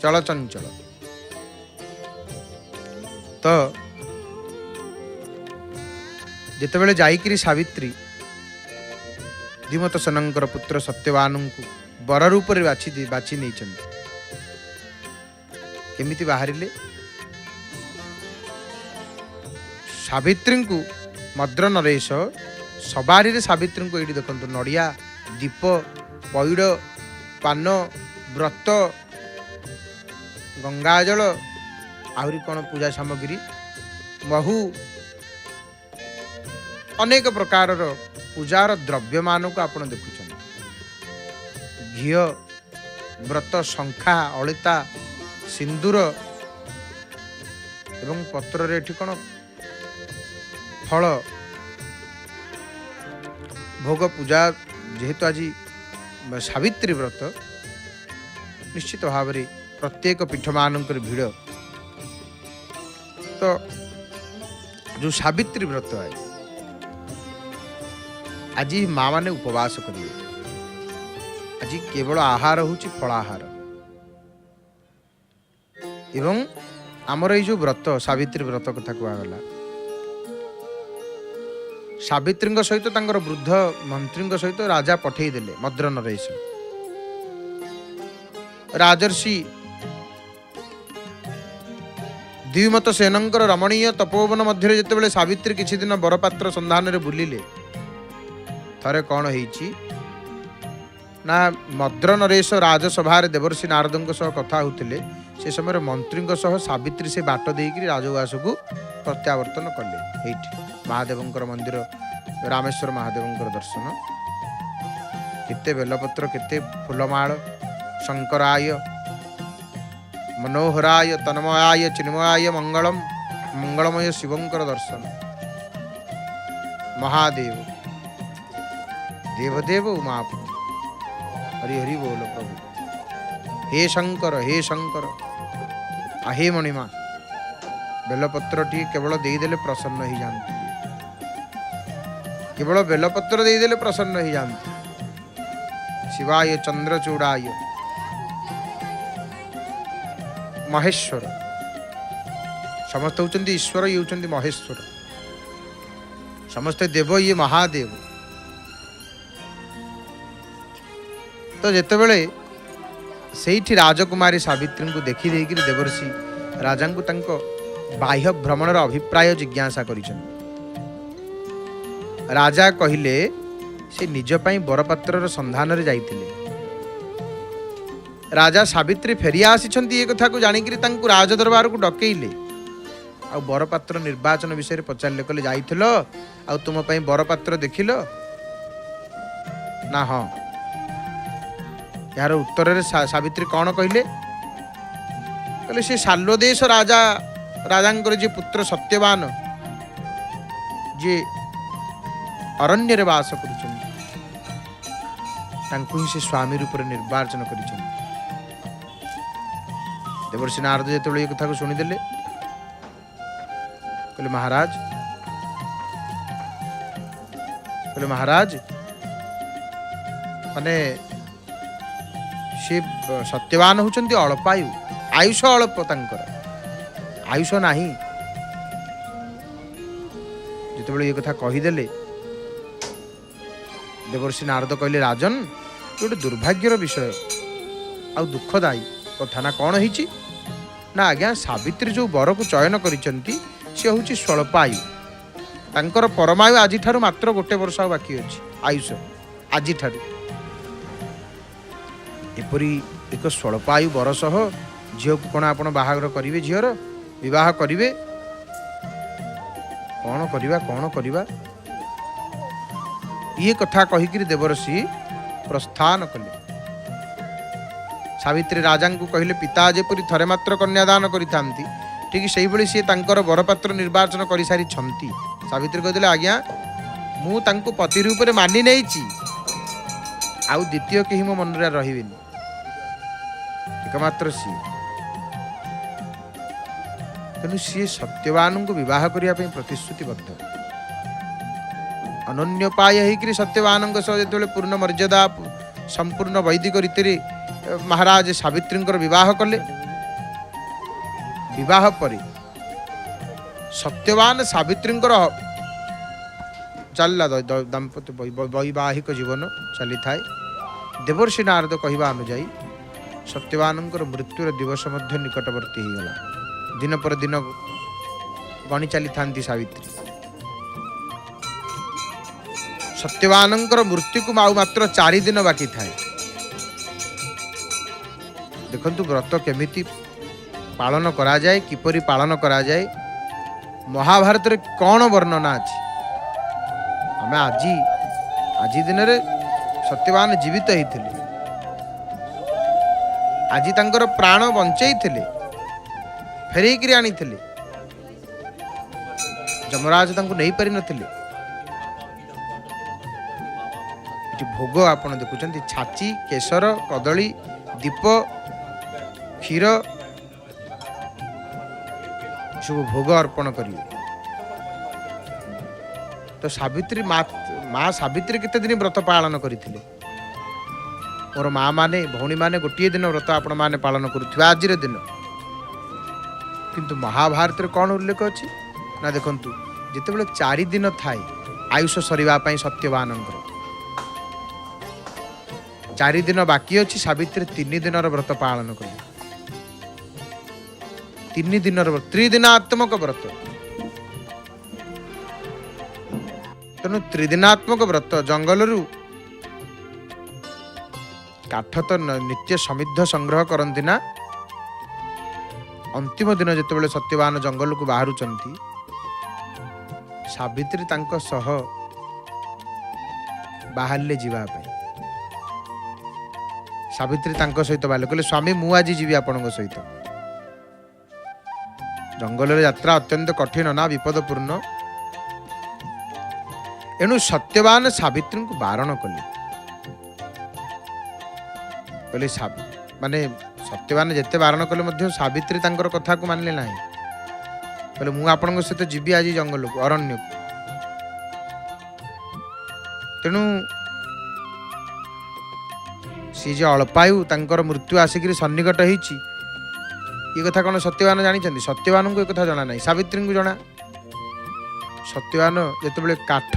चलचंचल तो जितेबाला जाइकरी सावित्री धीमत सेनंकर पुत्र सत्यवान को बर रूप बाछि नहीं केमिति बाहरिले सावित्री को मद्र नरेश सवारी रे सावित्री को ये देखो नड़िया दीप पैड़ पान व्रत गंगाजल आहरी कौन पूजा सामग्री महू अनेक प्रकार पूजार द्रव्य मान को आप देखुं घी व्रत शंखा अलिता सिंदूर एवं पत्र रे कौन फल भोग पूजा जेहेतु आज सावित्री व्रत निश्चित भाव में प्रत्येक पीठ मानकर भिड़ तो जो सावित्री व्रत है आज माँ माने उपवास करेंगे आज केवल आहार होची फलाहार एवं आमर ये जो व्रत सावित्री व्रत कथा कहगला सावित्री सहित वृद्ध मंत्री सहित राजा पठेदेले मद्र नरेश राजर्षि द्विमत सेनंकर रमणीय तपोवन मध्य जितेबाला सावित्री किछि दिन बरपात्र संधान रे बुलिले थरे कौन होईछि ना मद्र नरेश राजसभा देवर्षि नारद सह कथा होतिले से समय मंत्री सह सावित्री से बाट देकी राजवास को प्रत्यावर्तन कले। महादेव मंदिर रामेश्वर महादेव दर्शन केते बेलपत्र केते फूलमाल शंकराय मनोहराय तन्मयाय चिन्मयाय मंगलम मंगलमय शिवंकर दर्शन। महादेव देवदेव उमापति हरि हरि बोल प्रभु। हे शंकर आहे मणिमा बेलपत्र टी केवल देदेले प्रसन्न ही जानती केवल बेलपत्र देदेले प्रसन्न ही जानती। शिवाय चंद्रचूड़ाय महेश्वर समस्त होचंदी ईश्वर ये होचंदी महेश्वर समस्त देव ये महादेव। तो जेतेबेले सेठी राजकुमारी सावित्री को देखी देकी देवर्षि राजा को तंको बाह्य भ्रमणर अभिप्राय जिज्ञासा करिछन। राजा कहिले से निज पई बरपात्रर संधान रे जाइतिले। राजा सावित्री फेरिया आसिछंती ए कथा को जानिकरी तांकु राज दरबार को डकेइले आ बरपात्र निर्वाचन विषय पचारले कले जाइथिलो आ तुम पई बरपात्र देखिलो ना। हाँ यार उत्तर रे सावित्री कौन कहले कहले से साल्वदेश राजा राजांकर जे पुत्र सत्यवान जे अरण्य रे वास करुछन तांकु ही से स्वामी रूप रे निर्वाचन करिछन। देवर्षि नारद जेतेबेले कथा को सुनिदेले कहले महाराज माने से सत्यवान होचंती अल्पायु आयुष अल्प तांकर आयुष नाही। जेतेबेले ये कथा कहिदेले देवर्षि नारद कहले राजन गोटे दुर्भाग्यर विषय आ दुखदायी कथा ना कौन होईची ना आज्ञा सावित्री जो वर को चयन करिसंती से होची स्वल्पायु तांकर परमायु आज ठारू मात्र गोटे वर्ष बाकी अछि आयुष आज ठारू एपरी एक स्वल्पायु बरस झील को कौन आपण बाहागर करिवे झीर विवाह करिवे कौन करिवा ये कथा कहिकरी देवर्षि प्रस्थान कले। सावित्री राजा को कहले पिता जेपरी थरे मात्र कन्यादान करिथांती ठीक से ही सी तांकर बरपात्र निर्वाचन कर सारी छंती। सावित्री कहले आज्ञा मु तांको पति रूप में मानि नैची आउ द्वितीय केही मो मन रे रहिबेनी एकमात्र सी तेणु सी सत्यवान को विवाह करिया पई प्रतिश्रुतिबद्ध अनन्योपाय होकर सत्यवान जो पूर्ण मर्यादा संपूर्ण वैदिक रीति महाराज सावित्री विवाह कले। विवाह पर सत्यवान सावित्री चलला दाम्पत्य वैवाहिक जीवन चली थाए। देवर्षि नारद कहवा अनुजाई सत्यवान मृत्युर दिवस निकटवर्ती हो गला। दिन पर दिन गणी चली था सावित्री। सत्यवान मृत्यु को मात्र 4 दिन बाकी थाए। देखंतु व्रत केमिति पालन करा जाए किपरि पालन करा जाए महाभारत रे कौन वर्णना अछि। आमे आज दिन रे सत्यवान जीवित होइथिले आज तांकर प्राण बंचैथिले फेरेकरी आनिथिले जमराज तांको नहीं पारि नथिले। भोग आपण देखुचंती छाची केसर कदली दीप क्षीर सब भोग अर्पण करिवे। तो सावित्री माँ सावित्री केते दिन व्रत पालन करथिले। मोर माँ माने भौणी माने गोटे दिन व्रत आपण माने पालन करुथिबे आज दिन। किंतु महाभारत रे कौन उल्लेख अछि ना देखंतु जेतेबेले 4 दिन थाए आयुष सरीवा पई सत्यवानंकर 4 दिन बाकी अच्छी सावित्री 3 दिन व्रत पालन कले। 3 ଦିନର ତ୍ରିଦିନାତ୍ମକ ବ୍ରତ। ତେଣୁ ତ୍ରିଦିନାତ୍ମକ ବ୍ରତ ଜଙ୍ଗଲରୁ କାଠ ତ ନିତ୍ୟ ସମିଦ୍ଧ ସଂଗ୍ରହ କରନ୍ତି ନା। ଅନ୍ତିମ ଦିନ ଯେତେବେଳେ ସତ୍ୟବାନ ଜଙ୍ଗଲକୁ ବାହାରୁଛନ୍ତି, ସାବିତ୍ରୀ ତାଙ୍କ ସହ ବାହାରିଲେ ଯିବା ପାଇଁ। ସାବିତ୍ରୀ ତାଙ୍କ ସହିତ ବାହାରିଲେ, କହିଲେ ସ୍ୱାମୀ ମୁଁ ଆଜି ଯିବି ଆପଣଙ୍କ ସହିତ। ଜଙ୍ଗଲରେ ଯାତ୍ରା ଅତ୍ୟନ୍ତ କଠିନ ନା, ବିପଦପୂର୍ଣ୍ଣ। ଏଣୁ ସତ୍ୟବାନ ସାବିତ୍ରୀଙ୍କୁ ବାରଣ କଲେ। କହିଲେ ମାନେ ସତ୍ୟବାନ ଯେତେ ବାରଣ କଲେ ମଧ୍ୟ ସାବିତ୍ରୀ ତାଙ୍କର କଥାକୁ ମାନିଲେ ନାହିଁ। କହିଲେ ମୁଁ ଆପଣଙ୍କ ସହିତ ଯିବି ଆଜି ଜଙ୍ଗଲକୁ, ଅରଣ୍ୟକୁ। ତେଣୁ ସିଏ ଯେ ଅଳ୍ପାୟୁ ତାଙ୍କର ମୃତ୍ୟୁ ଆସିକିରି ସନ୍ନିକଟ ହେଇଛି, ଏ କଥା କ'ଣ ସତ୍ୟବାନ ଜାଣିଛନ୍ତି? ସତ୍ୟବାନଙ୍କୁ ଏ କଥା ଜଣା ନାହିଁ, ସାବିତ୍ରୀଙ୍କୁ ଜଣା। ସତ୍ୟବାନ ଯେତେବେଳେ କାଠ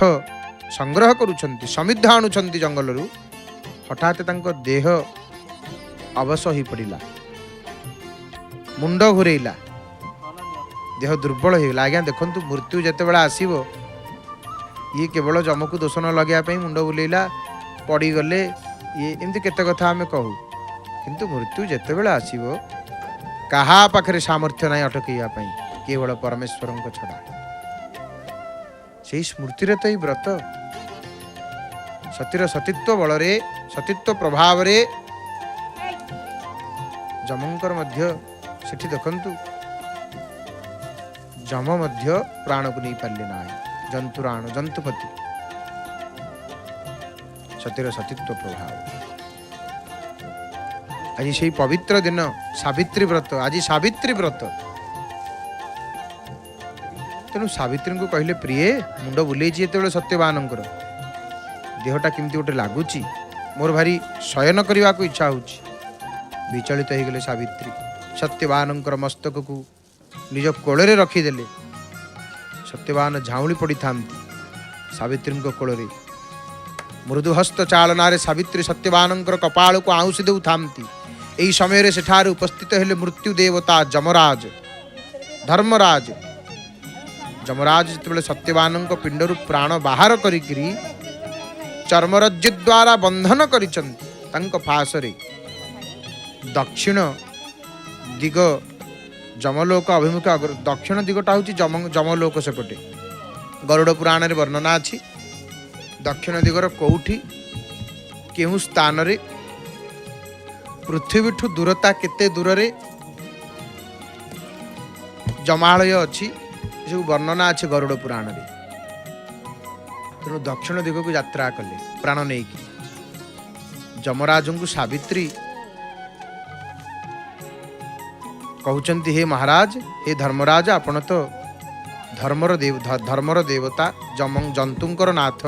ସଂଗ୍ରହ କରୁଛନ୍ତି, ସମିଦ୍ଧ ଆଣୁଛନ୍ତି ଜଙ୍ଗଲରୁ, ହଠାତ୍ ତାଙ୍କ ଦେହ ଅବଶ ହୋଇପଡ଼ିଲା, ମୁଣ୍ଡ ଘୁରେଇଲା, ଦେହ ଦୁର୍ବଳ ହେଇଗଲା। ଆଜ୍ଞା ଦେଖନ୍ତୁ, ମୃତ୍ୟୁ ଯେତେବେଳେ ଆସିବ, ଇଏ କେବଳ ଯମକୁ ଦୋଷ ନ ଲଗାଇବା ପାଇଁ ମୁଣ୍ଡ ବୁଲେଇଲା, ପଡ଼ିଗଲେ, ଇଏ ଏମିତି କେତେ କଥା ଆମେ କହୁ। କିନ୍ତୁ ମୃତ୍ୟୁ ଯେତେବେଳେ ଆସିବ, କାହା ପାଖରେ ସାମର୍ଥ୍ୟ ନାହିଁ ଅଟକେଇବା ପାଇଁ, କେବଳ ପରମେଶ୍ୱରଙ୍କ ଛଡ଼ା। ସେଇ ସ୍ମୃତିରେ ତ ଏଇ ବ୍ରତ। ସତୀର ସତୀତ୍ୱ ବଳରେ, ସତୀତ୍ୱ ପ୍ରଭାବରେ ଯମଙ୍କର ମଧ୍ୟ ସେଠି ଦେଖନ୍ତୁ, ଯମ ମଧ୍ୟ ପ୍ରାଣକୁ ନେଇ ପାରିଲେ ନାହିଁ। ଜନ୍ତୁରାଣ ଜନ୍ତୁପତି, ସତୀର ସତୀତ୍ୱ ପ୍ରଭାବ। ଆଜି ସେଇ ପବିତ୍ର ଦିନ ସାବିତ୍ରୀ ବ୍ରତ, ଆଜି ସାବିତ୍ରୀ ବ୍ରତ। ତେଣୁ ସାବିତ୍ରୀଙ୍କୁ କହିଲେ, ପ୍ରିୟେ ମୁଣ୍ଡ ବୁଲେଇଛି ଯେତେବେଳେ ସତ୍ୟବାନଙ୍କର, ଦେହଟା କେମିତି ଗୋଟେ ଲାଗୁଛି, ମୋର ଭାରି ଶୟନ କରିବାକୁ ଇଚ୍ଛା ହେଉଛି। ବିଚଳିତ ହେଇଗଲେ ସାବିତ୍ରୀ, ସତ୍ୟବାନଙ୍କର ମସ୍ତକକୁ ନିଜ କୋଳରେ ରଖିଦେଲେ। ସତ୍ୟବାନ ଝାଉଁଳି ପଡ଼ିଥାନ୍ତି ସାବିତ୍ରୀଙ୍କ କୋଳରେ। ମୃଦୁହସ୍ତ ଚାଳନାରେ ସାବିତ୍ରୀ ସତ୍ୟବାନଙ୍କର କପାଳକୁ ଆଉଁସି ଦେଉଥାନ୍ତି। ଏହି ସମୟରେ ସେଠାରେ ଉପସ୍ଥିତ ହେଲେ ମୃତ୍ୟୁ ଦେବତା ଯମରାଜ, ଧର୍ମରାଜ। ଯମରାଜ ଯେତେବେଳେ ସତ୍ୟବାନଙ୍କ ପିଣ୍ଡରୁ ପ୍ରାଣ ବାହାର କରିକିରି ଚର୍ମରଜ୍ଜୁ ଦ୍ୱାରା ବନ୍ଧନ କରିଛନ୍ତି ତାଙ୍କ ଫାଶରେ, ଦକ୍ଷିଣ ଦିଗ ଯମଲୋକ ଅଭିମୁଖ, ଦକ୍ଷିଣ ଦିଗଟା ହେଉଛି ଯମଲୋକ ସେପଟେ। ଗରୁଡ଼ ପୁରାଣରେ ବର୍ଣ୍ଣନା ଅଛି, ଦକ୍ଷିଣ ଦିଗର କୋଉଠି କେଉଁ ସ୍ଥାନରେ, ପୃଥିବୀଠୁ ଦୂରତା କେତେ ଦୂରରେ ଜମାଳୟ ଅଛି, ଏସବୁ ବର୍ଣ୍ଣନା ଅଛି ଗରୁଡ଼ ପୁରାଣରେ। ତେଣୁ ଦକ୍ଷିଣ ଦିଗକୁ ଯାତ୍ରା କଲେ ପ୍ରାଣ ନେଇକି। ଯମରାଜଙ୍କୁ ସାବିତ୍ରୀ କହୁଛନ୍ତି, ହେ ମହାରାଜ, ହେ ଧର୍ମରାଜ, ଆପଣ ତ ଧର୍ମର ଦେବତା, ଜନ୍ତୁଙ୍କର ନାଥ,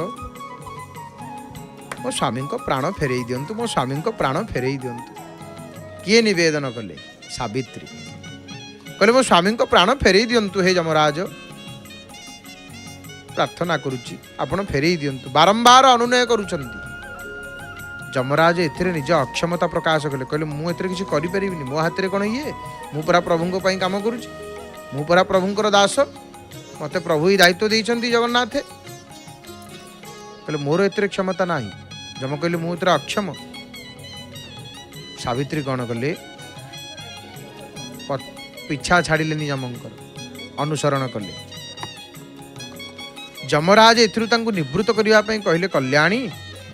ମୋ ସ୍ୱାମୀଙ୍କ ପ୍ରାଣ ଫେରେଇ ଦିଅନ୍ତୁ, ମୋ ସ୍ୱାମୀଙ୍କ ପ୍ରାଣ ଫେରେଇ ଦିଅନ୍ତୁ। କିଏ ନିବେଦନ କଲେ? ସାବିତ୍ରୀ କହିଲେ, ମୋ ସ୍ୱାମୀଙ୍କ ପ୍ରାଣ ଫେରେଇ ଦିଅନ୍ତୁ ହେ ଯମରାଜ, ପ୍ରାର୍ଥନା କରୁଛି, ଆପଣ ଫେରେଇ ଦିଅନ୍ତୁ। ବାରମ୍ବାର ଅନୁନୟ କରୁଛନ୍ତି। ଯମରାଜ ଏଥିରେ ନିଜ ଅକ୍ଷମତା ପ୍ରକାଶ କଲେ। କହିଲେ, ମୁଁ ଏଥିରେ କିଛି କରିପାରିବିନି, ମୋ ହାତରେ କ'ଣ ଇଏ, ମୁଁ ପରା ପ୍ରଭୁଙ୍କ ପାଇଁ କାମ କରୁଛି, ମୁଁ ପରା ପ୍ରଭୁଙ୍କର ଦାସ, ମୋତେ ପ୍ରଭୁ ଏଇ ଦାୟିତ୍ୱ ଦେଇଛନ୍ତି ଜଗନ୍ନାଥ। କହିଲେ, ମୋର ଏଥିରେ କ୍ଷମତା ନାହିଁ। ଯମ କହିଲେ, ମୁଁ ଏଥିରେ ଅକ୍ଷମ। ସାବିତ୍ରୀ କ'ଣ କଲେ? ପିଛା ଛାଡ଼ିଲେନି ଯମଙ୍କର, ଅନୁସରଣ କଲେ। ଯମରାଜ ଏଥିରୁ ତାଙ୍କୁ ନିବୃତ୍ତ କରିବା ପାଇଁ କହିଲେ, କଲ୍ୟାଣୀ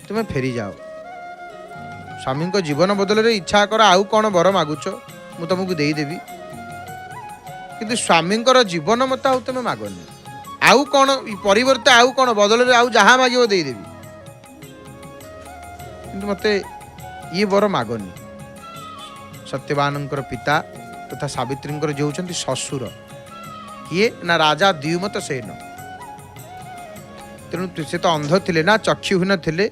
ତୁମେ ଫେରିଯାଅ, ସ୍ୱାମୀଙ୍କ ଜୀବନ ବଦଳରେ ଇଚ୍ଛା କର, ଆଉ କ'ଣ ବର ମାଗୁଛ ମୁଁ ତମକୁ ଦେଇଦେବି, କିନ୍ତୁ ସ୍ୱାମୀଙ୍କର ଜୀବନ ମତେ ଆଉ ତମେ ମାଗନି। ଆଉ କ'ଣ ପରିବର୍ତ୍ତେ, ଆଉ କ'ଣ ବଦଳରେ, ଆଉ ଯାହା ମାଗିବ ଦେଇଦେବି, କିନ୍ତୁ ମତେ ଇଏ ବର ମାଗନି। ସତ୍ୟବାନଙ୍କର ପିତା ତଥା ସାବିତ୍ରୀଙ୍କର ଯେ ହେଉଛନ୍ତି ଶ୍ୱଶୁର, କିଏ ନା ରାଜା ଦ୍ୟୁମତ ସେନ। ତେଣୁ ସେ ତ ଅନ୍ଧ ଥିଲେ ନା, ଚକ୍ଷୁହୀନ ଥିଲେ,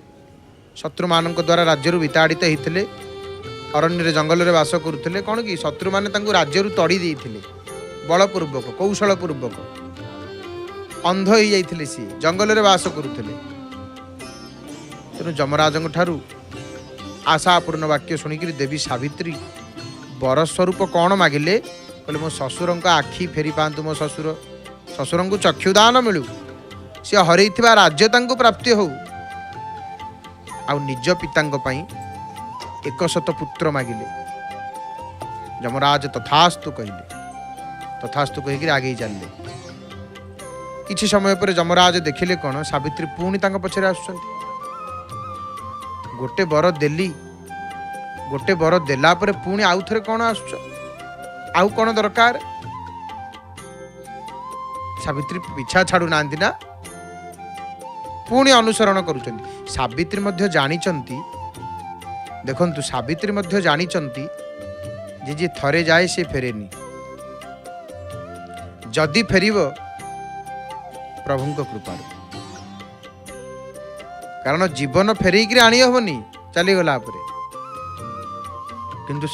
ଶତ୍ରୁମାନଙ୍କ ଦ୍ୱାରା ରାଜ୍ୟରୁ ବିତାଡ଼ିତ ହେଇଥିଲେ, ଅରଣ୍ୟରେ ଜଙ୍ଗଲରେ ବାସ କରୁଥିଲେ। କ'ଣ କି ଶତ୍ରୁମାନେ ତାଙ୍କୁ ରାଜ୍ୟରୁ ତଡ଼ି ଦେଇଥିଲେ ବଳପୂର୍ବକ, କୌଶଳପୂର୍ବକ। ଅନ୍ଧ ହେଇଯାଇଥିଲେ, ସିଏ ଜଙ୍ଗଲରେ ବାସ କରୁଥିଲେ। ତେଣୁ ଯମରାଜଙ୍କ ଠାରୁ ଆଶାପୂର୍ଣ୍ଣ ବାକ୍ୟ ଶୁଣିକିରି ଦେବୀ ସାବିତ୍ରୀ ବର ସ୍ୱରୂପ କ'ଣ ମାଗିଲେ कहले मो शशुर आखि फेरी पातु, मो शशुर को चक्षुदान मिलू, सी हर राज्य प्राप्ति हो। आ निज पिता 100 पुत्र मागिले। यमराज तथास्तु कहले, तथास्तु कहीकि आगे चलले। किछि समय पर यमराज देखिले कौन, सावित्री पुणी पछरे आसुछंती। गोटे बर देली, गोटे बर देला पर पुणी आउ थरे कौन आसुछ, आउ कौन दरकार। सावित्री पिछा छाड़ू नांती ना, पुणी अनुसरण करुचंती। सावित्री मध्य जानिचंती, देखंतु सावित्री मध्य जानिचंती जे जे थरे जाए से फेरेनी, जदि फेरिबो प्रभुंक कृपा। कारण जीवन फेरिक आनी हबनी चली गला परे, किंतु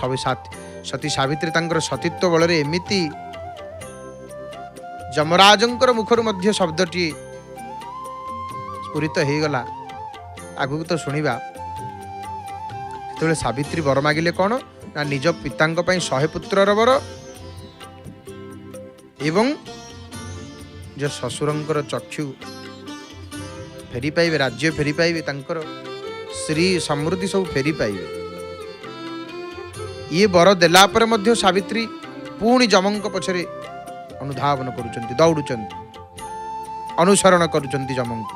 सती सावित्री तांकर सतीत्व बल एमिति यमराजंकर मुखर मध्य शब्दटी स्फुरित हो गला। आगु तो शुणा जो सावित्री वर मागिले कौन ना, निज पिता 100 पुत्रर वर एवं जो शशुरंकर चक्षु फेरी पाइबे, राज्य फेरी पाइबे, तांकर श्री समृद्धि सब फेरी पाइबे। ये वर देला पर मध्य सावित्री पुणी जमंक पछरे अनुधावन करुचंती, दौड़ुचंती, अनुसरण करुचंती जमंक।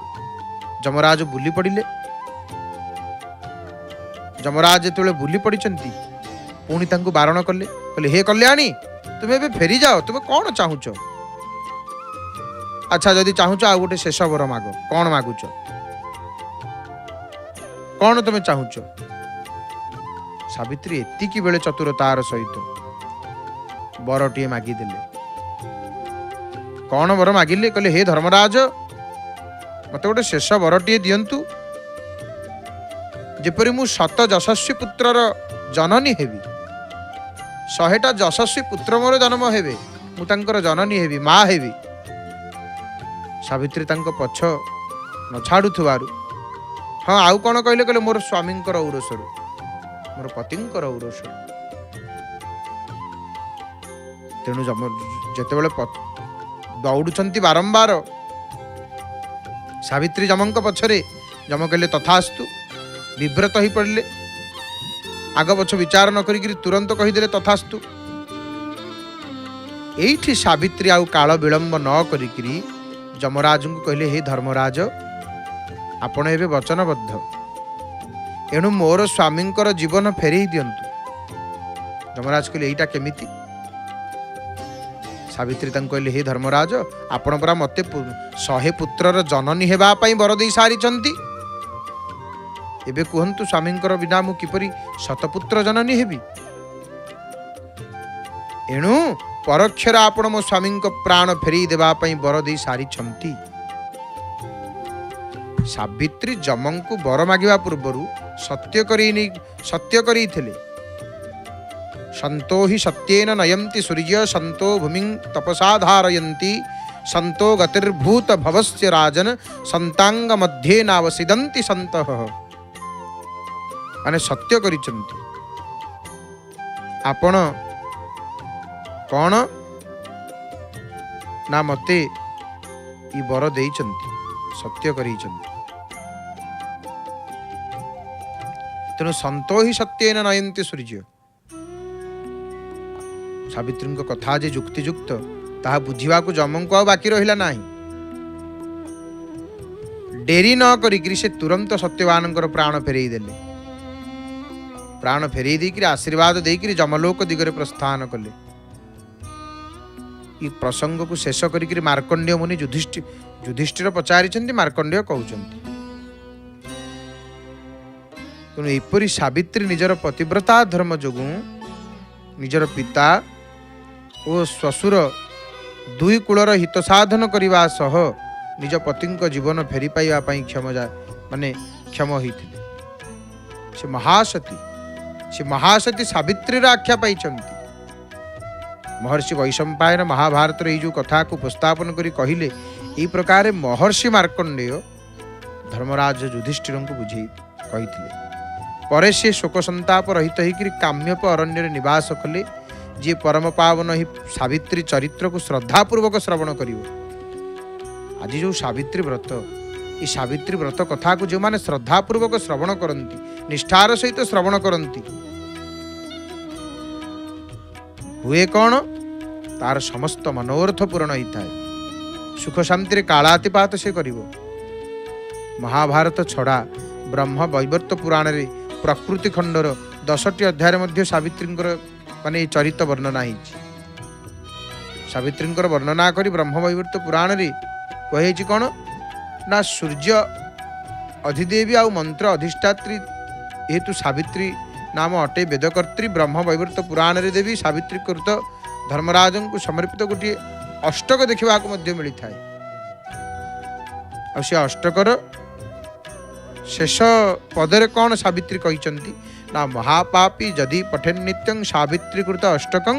जमराज बुली पड़िले। जमराज जो बुली पड़िचंती पुणी तांको बारण कले, कहले हे कल्याणी तुम एबे फेरी जाओ, तुम कौन चाहुच? अच्छा जदि चाहुच आ गोटे शेष वर माग, कौन मागुच, कौन तुम चाहुच? सावित्री एतिकी बेले चतुरतार सहित बरटीए मागिदेले। कौन वर मागिले? कहले हे धर्मराज मत गोटे शेष बरटीए दियंतु, जेपरि मु 100 यशस्वी पुत्रर जननी हेबी। 100टा यशस्वी पुत्र मोर जन्म हेबे, मु तांकर जननी हेबी, माँ हेबी। सावित्री तांको पछ न छाड़ुथुवारु हाँ आउ कौन कहले, कहले मोर स्वामींकर औरसरु, मोर पतिंकर औरसरु। तेणु जेतेबेले दौड़ुचंती बारंबार, सावित्री जमंक पछरे, जम कहले तथास्तु, विव्रत ही पड़े। आग पछ विचार न करी तुरंत कहीदे तथास्तु। एठी सावित्री आउ काल विलंब न करी जमराज को कहले हे धर्मराज आपण एबे वचनबद्ध, एणु मोर स्वामींकर जीवन फेरई दियंतु। जमराज कहले एटा केमिति? सावित्री तांको कहले हे धर्मराज आपण परा मते 100 पुत्रर जननी हेबा पई वर देई सारिचंती। एबे कहंतु स्वामींकर बिना मु किपरि 100 पुत्र जननी हेबी? एणु परोक्षर आपण मो स्वामी प्राण फेरी देवा पई वर देई सारिछंती। सावित्री जमंकु वर मागिबा पूर्वरु सत्य करिथिले। संतो हि सत्येन नयन्ति सूर्य, संतो भूमिं तपसा धारयन्ति, संतो गतिर्भूत भवस्य राजन, संतांग मध्ये नावसिदन्ति संतः। माने सत्य करिचंती। आपण कौन ना मते ई वर देइचंती, सत्य करिचंती। तेणु संतो ही सत्येन नयन्ति सूर्य। सावित्री कथा जे युक्तियुक्त ताहा बुझिबा को जमंको आ बाकी रहिला नाही। डेरी न करी से तुरंत सत्यवानंकर प्राण फेरई देले। प्राण फेरई देकरी आशीर्वाद देकरी जमलोक दिगरे प्रस्थान कले। ये प्रसंग को शेष करी मार्कंडेय मुनि युधिष्ठिर पचारिछंती, मार्कंडेय कहउछंती। तेणु एपरी सावित्री निजर पतिव्रता धर्म जोगु निजर पिता और श्वशुर दुई कूलर हित साधन करने सह निज पति जीवन फेरी पाइबा पई क्षम होइथिले। से महासती सावित्री आख्या पाई। महर्षि वैशंपायन महाभारत जो कथा को उपस्थापन करी कहिले यही प्रकार महर्षि मार्कंडेय धर्मराज युधिष्ठिर को बुझे कही। परे से शोक संताप रहित होकर काम्यप अरण्य निवास कले। जी परम पावन ही सावित्री चरित्र को श्रद्धापूर्वक श्रवण करिवो। आज जो सावित्री व्रत, ये सावित्री व्रत कथा को जो माने श्रद्धापूर्वक श्रवण करती, निष्ठार सहित श्रवण करती, हुए कौन, तार समस्त मनोरथ पूर्ण होता है। सुख शांति कालातिपात से करिवो। महाभारत छड़ा ब्रह्म वैवर्त पुराण रे प्रकृति खंडर 10टी अध्याय मध्य सावित्री माने चरित वर्णना है। सावित्री वर्णना करी ब्रह्म वैवर्त पुराण रे कहे कौन ना, सूर्य अधिदेवी आ मंत्र अधिष्ठात्री हेतु सावित्री नाम अटे वेदकर्त्री। ब्रह्म वैवर्त पुराण रे देवी सावित्री कृत धर्मराज को समर्पित गोटे अष्टक देखा मिलता है। से अष्टकर शेष पदरे कौन सावित्री कहते ना, महापापी जदि पठेन नित्यं सावित्री कृत अष्टकं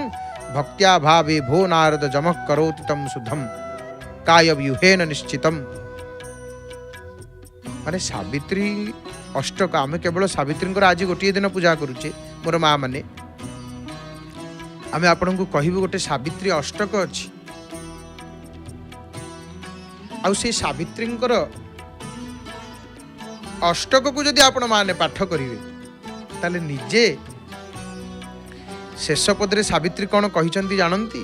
भक्त्या भावे भो नारद जमः करोति तम शुद्धम काय व्यूहेन निश्चितम। माने सावित्री अष्टक आम केवल सावित्री आज गोटे दिन पूजा करुचे मोर माँ माने। आम आपण को कहबू गोटे सावित्री अष्टक अच्छी। आउ से सावित्री अष्टक को जदि आपण माने पाठ करिवे ताले निजे शेष पदरे सावित्री कौन कहिचंती जानंती?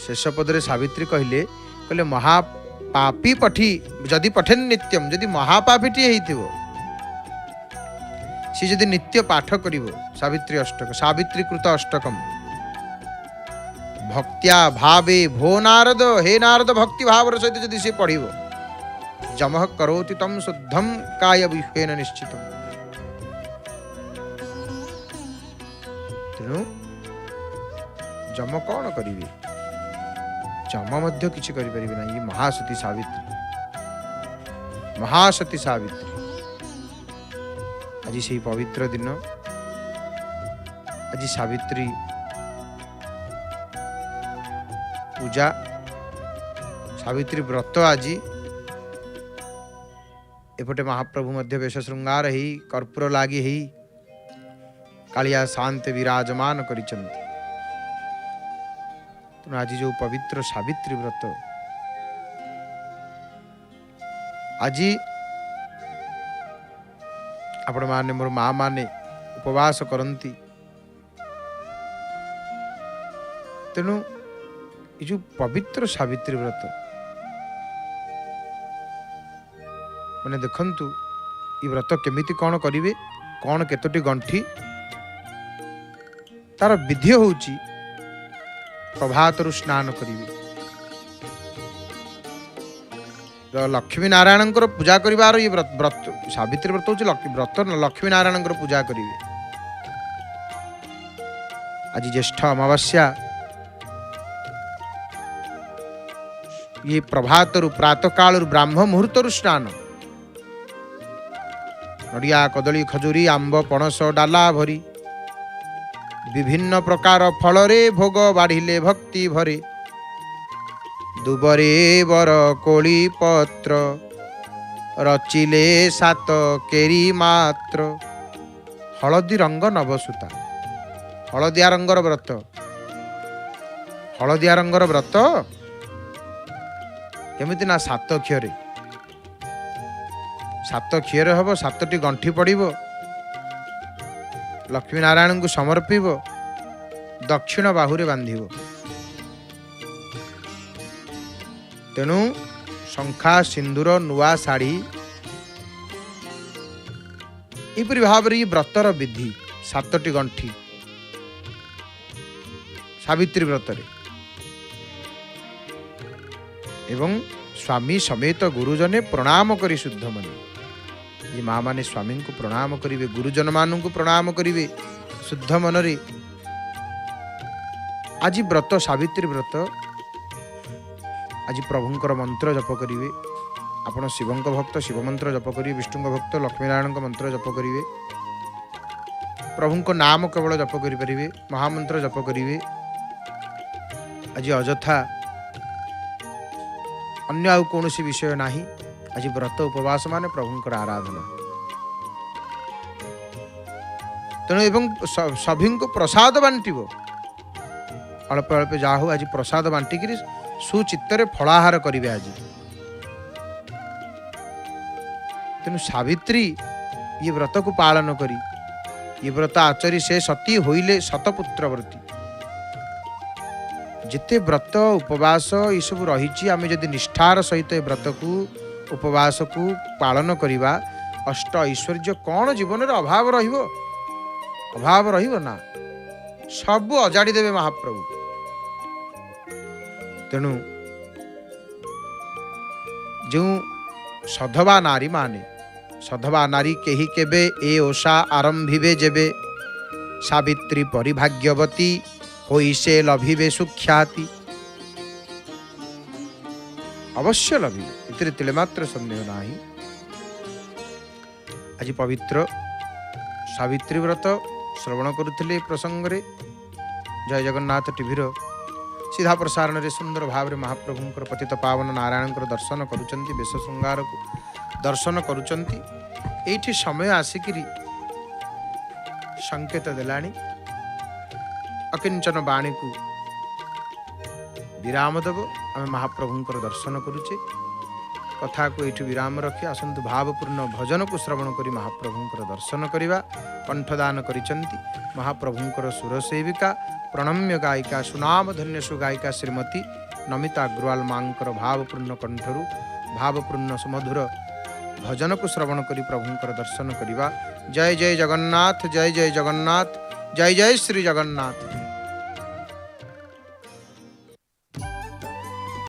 शेष पदरे सावित्री कहले कहले महापापी पठी जदि पठेन नित्यम, जदि महापापीटी हेइथिवो सी जदि नित्य पाठ करिवो सावित्री अष्टक, सावित्री कृत अष्टकम भक्त्या भावे भो नारद, हे नारद भक्ति भाव सहित जदि से पढ़िवो जमः करोति तम शुद्धम काय व्यूहेन निश्चितम। तेणु जम कौन करिवे, जम मध्य किछि करि परिबे ना। ये महासती सावित्री, महासती सावित्री आज से पवित्र दिन, आज सावित्री पूजा, सावित्री व्रत। आज एपटे महाप्रभु मध्य वेश श्रृंगार ही कर्पूर लागी ही कालिया शांत विराजमान करिचंती। आज जो पवित्र सावित्री व्रत, आज आपण माने मोर माँ माने उपवास करती। तेणु ये जो पवित्र सावित्री व्रत माने देखंतु, ये व्रत केमिति कौन करिवे, कौन केतोटी गंठी तार विधि होउची प्रभातरु स्नान करिवे। लक्ष्मी नारायण पूजा करिवार ये व्रत सावित्री व्रत होची व्रत लक्ष्मी नारायण पूजा करिवे। आज ज्येष्ठ अमावास्या, ये प्रभातरु प्रातः काल ब्राह्म मुहूर्तरु स्नान, नड़िया कदली खजूरी आंब पणस डाला भरी विभिन्न प्रकार फल रे भोग बाढ़िले भक्ति भरे। दुबरे बर कोली पत्र रचिले सात केरी मात्र। हलदी रंग नवसूता, हलदिया रंगर व्रत, हलदिया रंगर व्रत केमिति ना, सात क्षीर, सात क्षीर हम, सातटी गंठी पड़िब, लक्ष्मी नारायण को समर्पिब, दक्षिण बाहुरे बांधिब। तेणु शंखा सिंदूर नुआ शाढ़ी यहपरी भाव में व्रतर विधि, सातटी गंठी सावित्री व्रत एवं स्वामी समेत गुरुजने प्रणाम करी शुद्ध मने। ये माँ माने स्वामी को प्रणाम करिवे, गुरुजन मान को प्रणाम करिवे शुद्ध मनरे। आज व्रत सावित्री व्रत, आज प्रभुंकर मंत्र जप करिवे। आपण शिवंक भक्त शिव मंत्र जप करिवे, विष्णुंक भक्त लक्ष्मीनारायण मंत्र जप करिवे, प्रभुंक नाम केवल जप करि परिवे, महामंत्र जप करिवे। आज अजथा अन्य आउ कौन विषय नाही। आज व्रत उपवास माने प्रभुंकर आराधना। तेणु एवं सभी को प्रसाद बांटिब अल्प अल्प जा हो आज प्रसाद बांटिक सुचित्तर फलाहार करेंगे आज। तेणु सावित्री ये व्रत को पालन करी ये व्रत आचरी से सती होइले शतपुत्रवर्ती जिते व्रत उपवास ये सब रही आम जदि निष्ठार सहित ए व्रत को उपवास को पालन करवा अष्ट ऐश्वर्य कौन जीवन में अभाव अभाव ना सब अजाड़ी देवे महाप्रभु। तेणु जो सधवा नारी माने सधवा नारी केही केबे ए ओषा आरंभिबे जेबे सावित्री परिभाग्यवती होई से लभिबे सुख्याति अवश्य लभिबे इतरे तिलेमात्र संदेह नाही। आज पवित्र सावित्री व्रत श्रवण करुथिले प्रसंग रे जय जगन्नाथ टीवीर सीधा प्रसारण रे सुंदर भाव रे महाप्रभुंकर पतित पावन नारायणकर दर्शन करुचंती बेश श्रृंगार को दर्शन करुचंती। एठी समय आसिकिरी संकेत देलानी अकिंचन बाणी को विराम देव आम महाप्रभुंकर दर्शन करुचे कथा को ये विराम रखी आसतु भावपूर्ण भजन को श्रवण करी महाप्रभुंकर दर्शन करवा। कंठदान करिचंती महाप्रभुंकर सुरसेविका प्रणम्य गायिका सुनाम धन्य सुगायिका श्रीमती नमिता अग्रवाल मांकर भावपूर्ण कंठरू भावपूर्ण सुमधुर भजन को श्रवण करी प्रभुंकर दर्शन करवा। जय जय जगन्नाथ जय जय जगन्नाथ जय जय श्री जगन्नाथ।